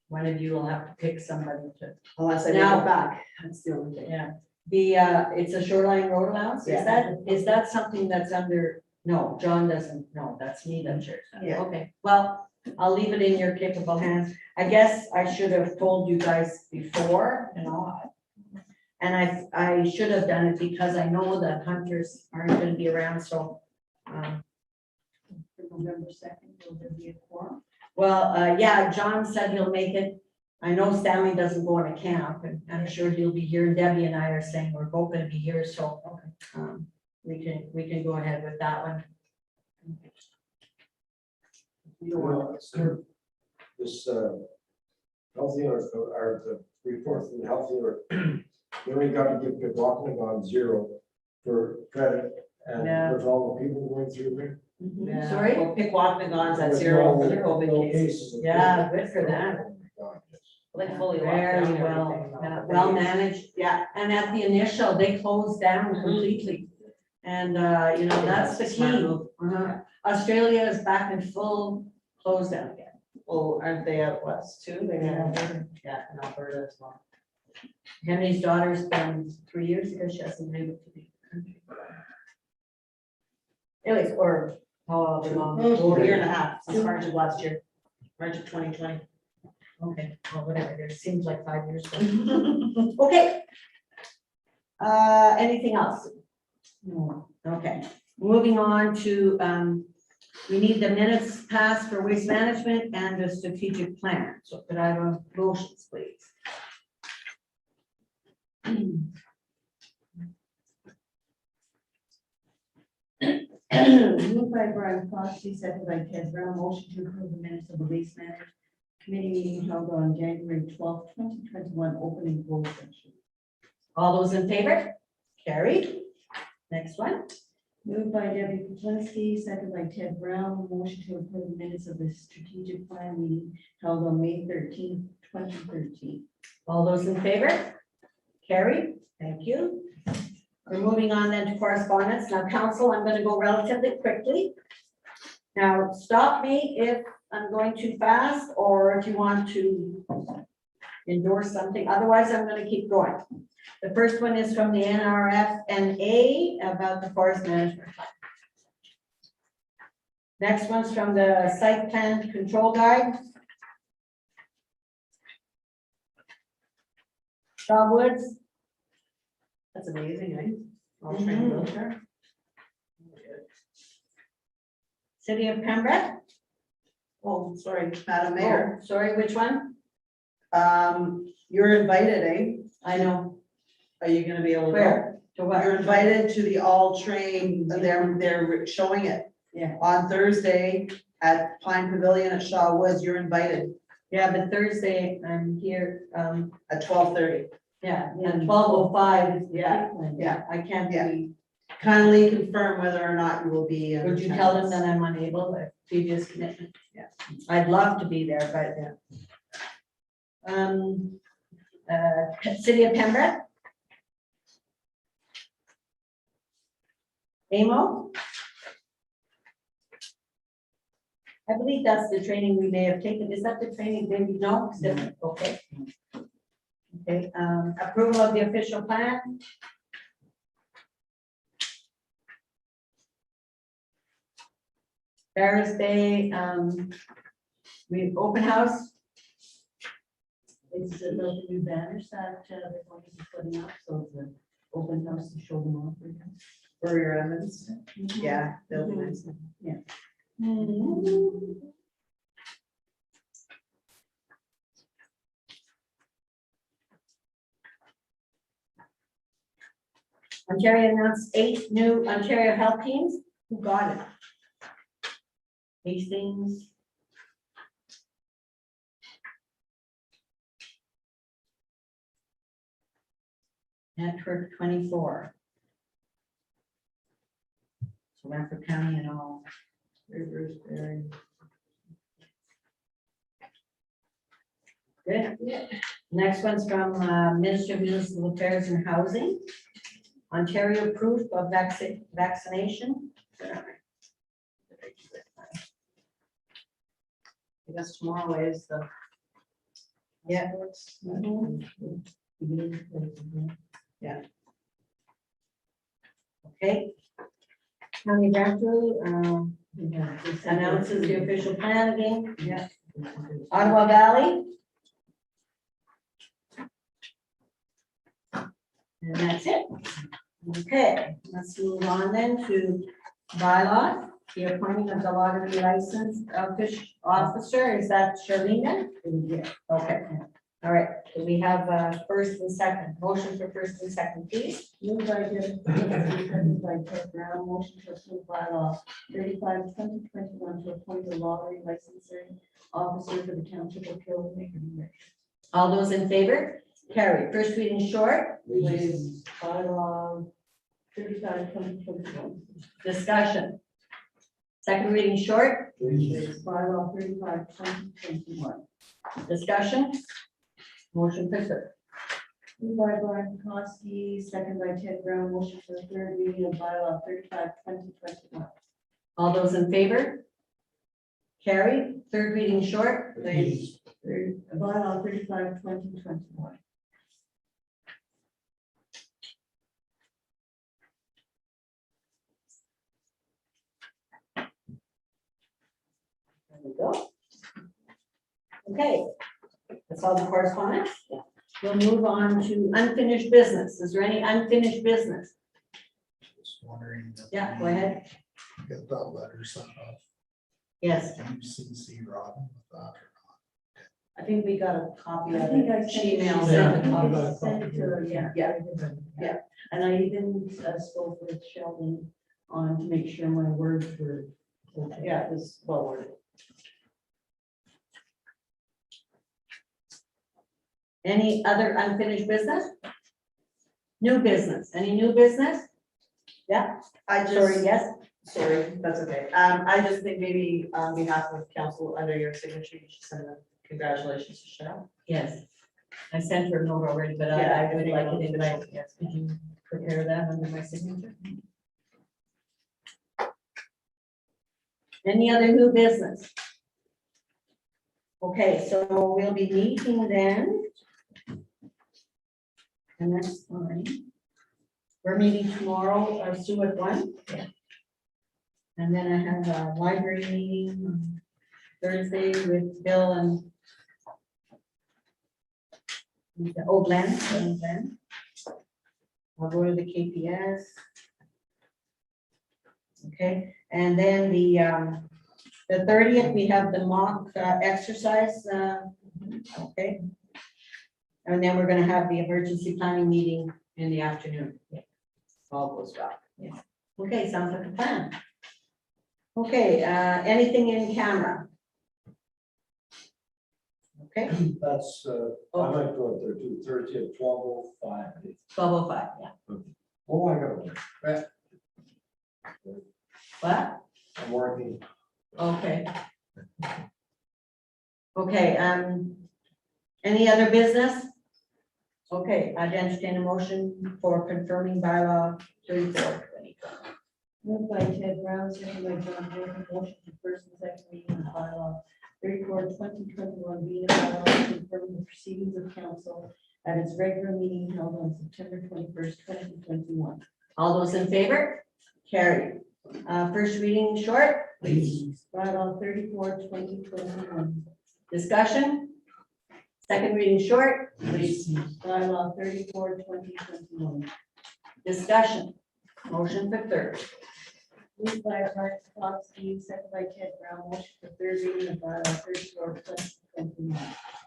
S1: One of you will have to pick somebody to,
S4: Unless I make
S1: Now-
S4: it back. That's the only thing.
S1: yeah. It's a shoreline road allowance,
S4: Yeah.
S1: is that something that's under, no, John doesn't, no, that's me that chairs that.
S4: Yeah.
S1: Okay, well, I'll leave it in your capable hands. I guess I should have told you guys before, you know. And I should have done it because I know that hunters aren't gonna be around, so,
S3: For November 2nd, will there be a quorum?
S1: well, yeah, John said he'll make it. I know Stanley doesn't go on a camp, and I'm sure he'll be here. Debbie and I are saying we're both gonna be here, so, we can go ahead with that one.
S6: This, healthy or the report from the healthy or, we only got to give Pipwakanagan 0 for credit.
S1: Yeah.
S6: And with all the people going through there.
S4: Yeah.
S1: Sorry?
S4: Well, pick Wampanoags at
S6: With
S4: 0 for the
S6: no-
S4: COVID
S6: no
S4: cases.
S6: of
S1: Yeah,
S6: COVID.
S1: good for them.
S6: Oh my God, yes.
S4: Like fully locked
S1: Very
S4: down
S1: well,
S4: everything, though.
S1: yeah, well managed.
S4: Yeah.
S1: And at the initial, they closed down
S4: Mhm.
S1: completely. And, you know, that's the
S4: Smart
S1: key.
S4: move.
S1: Uh-huh. Australia is back in full close down again.
S4: Well, aren't they out west too? They
S1: Yeah.
S4: Yeah, in Alberta as well.
S1: Henry's daughter's been 3 years ago, she hasn't been able to leave the country. Anyways, or however long.
S4: A year and a half, since March of last year, March of 2020.
S1: Okay, well, whatever, it seems like 5 years ago. Okay. Anything else? No, okay, moving on to, we need the minutes passed for waste management and the strategic plan. So could I have a motions, please?
S3: Moved by Brian Foxley, second by Ted Brown, motion to approve the minutes of the waste management committee meeting held on January 12th, 2021, opening closed session.
S1: All those in favor? Carried. Next one.
S3: Moved by Debbie Kuplinski, second by Ted Brown, motion to approve the minutes of the strategic plan meeting held on May 13th, 2013.
S1: All those in favor? Carried. Thank you. We're moving on then to correspondence. Now, council, I'm going to go relatively quickly. Now, stop me if I'm going too fast or if you want to endorse something. Otherwise, I'm going to keep going. The first one is from the NRFNA about the forest management plan. Next one's from the site plan control guide. Shaw Woods.
S4: That's amazing, eh? All
S1: Mhm.
S4: trained wheelchair.
S1: City of Pembroke.
S4: Oh, sorry, Madam Mayor.
S1: Oh, sorry, which one?
S4: You're invited, eh?
S1: I know.
S4: Are you gonna be able to go?
S1: Where? To what?
S4: You're invited to the all train, they're showing it.
S3: Yeah.
S4: On Thursday at Pine Pavilion at Shaw Woods, you're invited
S1: Yeah, but Thursday I'm here,
S4: at 12:30.
S1: yeah, and 12:05.
S4: Yeah, yeah.
S1: I can't
S4: Yeah.
S1: be,
S4: Kindly confirm whether or not you will be. in
S1: would you tell them
S4: attendance.
S1: that I'm unable, a previous commitment? Yeah. I'd love to be there, but yeah. City of Pembroke. Amo? I believe that's the training we may have taken. Is that the training, maybe? No, it's different. Okay. Okay, approval of the official plan. Ferris Bay, we open house.
S3: It's the new banners that they're going to be putting up, so it's an open house to show them off.
S4: For your Evans. Yeah, they'll be nice.
S1: Ontario announced 8 new Ontario health teams. Who got it? Hastings. Network 24. So Radford County and all. Rivers, Berry. Good. Next one's from Ministry of Municipal Affairs and Housing. Ontario proof of vaccination. I guess tomorrow is the. Yeah. Yeah. Okay. County Renfrew announces the official plan again. Yeah. Ottawa Valley. And that's it. Okay, let's move on then to bylaws, the appointment of the lottery license officer, is that Sharlena? Yeah. Okay, all right, so we have first and second, motion for first and second, please.
S3: Moved by Jennifer, seconded by Ted Brown, motion to approve bylaw 35/2021 to appoint a lottery licensing officer for the township of Killing.
S1: All those in favor? Carried. First reading short,
S3: With bylaw 35/2021.
S1: discussion. Second reading short,
S3: With bylaw 35/2021.
S1: discussion. Motion for third.
S3: Moved by Brian Kosky, second by Ted Brown, motion for the third reading of bylaw 35/2021.
S1: All those in favor? Carried. Third reading short, please.
S3: Bylaw 35/2021.
S1: There we go. Okay, that's all the correspondence. We'll move on to unfinished business. Is there any unfinished business?
S7: Just wondering. if
S1: Yeah, go
S7: we
S1: ahead.
S7: Get that letter sent off.
S1: Yes,
S7: Can you CC Robin with that or
S4: I think we got a copy of
S3: I think I
S4: it.
S3: sent
S4: She
S3: it.
S4: emailed
S8: Yeah.
S4: it.
S8: Yeah.
S3: Send it to her, yeah.
S4: Yeah.
S3: And I even spoke with Sheldon on to make sure my words were. okay.
S4: Yeah, it was well worded.
S1: any other unfinished business? New business, any new business? Yeah,
S4: I just.
S1: sorry, yes,
S4: Sorry, that's okay. I just think maybe on behalf of council, under your signature, you should send a congratulations to Cheryl.
S1: yes. I sent her a note already, but
S4: Yeah,
S1: I
S4: I
S1: would
S4: think
S1: like
S4: I'll
S1: it in
S4: do
S1: my,
S4: that.
S1: yes, could you prepare that under my signature? Any other new business? Okay, so we'll be meeting then. And that's fine. We're meeting tomorrow, Sue at 1. And then I have a library meeting on Thursday with Bill and Glenn. I'll go to the KPS. Okay, and then the 30th, we have the mock exercise, okay. And then we're gonna have the emergency planning meeting in the afternoon. All goes well. Yeah. Okay, sounds like a plan. Okay, anything in camera? Okay,
S6: That's, I might go up there too, 30 at 12:05.
S1: 12:05, yeah.
S6: Oh, I got it.
S1: What?
S6: I'm working.
S1: Okay. Okay, any other business? Okay, I'd entertain a motion for confirming bylaw 34.
S3: Moved by Ted Brown, second by John Jordan, motion for first and second reading of bylaw 34/2021, being a bylaw confirming the proceedings of council at its regular meeting held on September 21st, 2021.
S1: All those in favor? Carried. First reading short, please.
S3: Bylaw 34/2021.
S1: Discussion? Second reading short, please.
S3: Bylaw 34/2021.
S1: Discussion. Motion for third.
S3: Moved by Mark Foxy, second by Ted Brown, motion for third reading of bylaw 34/2021.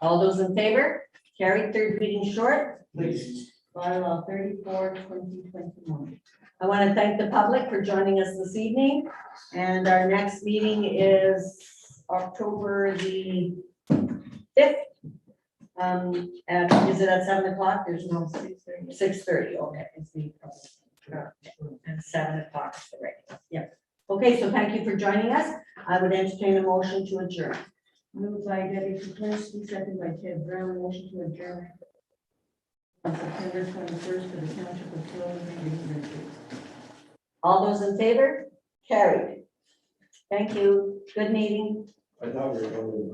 S1: All those in favor? Carried. Third reading short,
S6: Please.
S3: Bylaw 34/2021.
S1: I want to thank the public for joining us this evening. And our next meeting is October the 5th. Is it at 7 o'clock? There's no 6:30, okay. And 7 o'clock is the regular, yeah. Okay, so thank you for joining us. I would entertain a motion to adjourn.
S3: Moved by Debbie Kuzinski, second by Ted Brown, motion to adjourn. On September 21st for the Township of Flow.
S1: All those in favor? Carried. Thank you. Good meeting.
S6: I thought we were going to.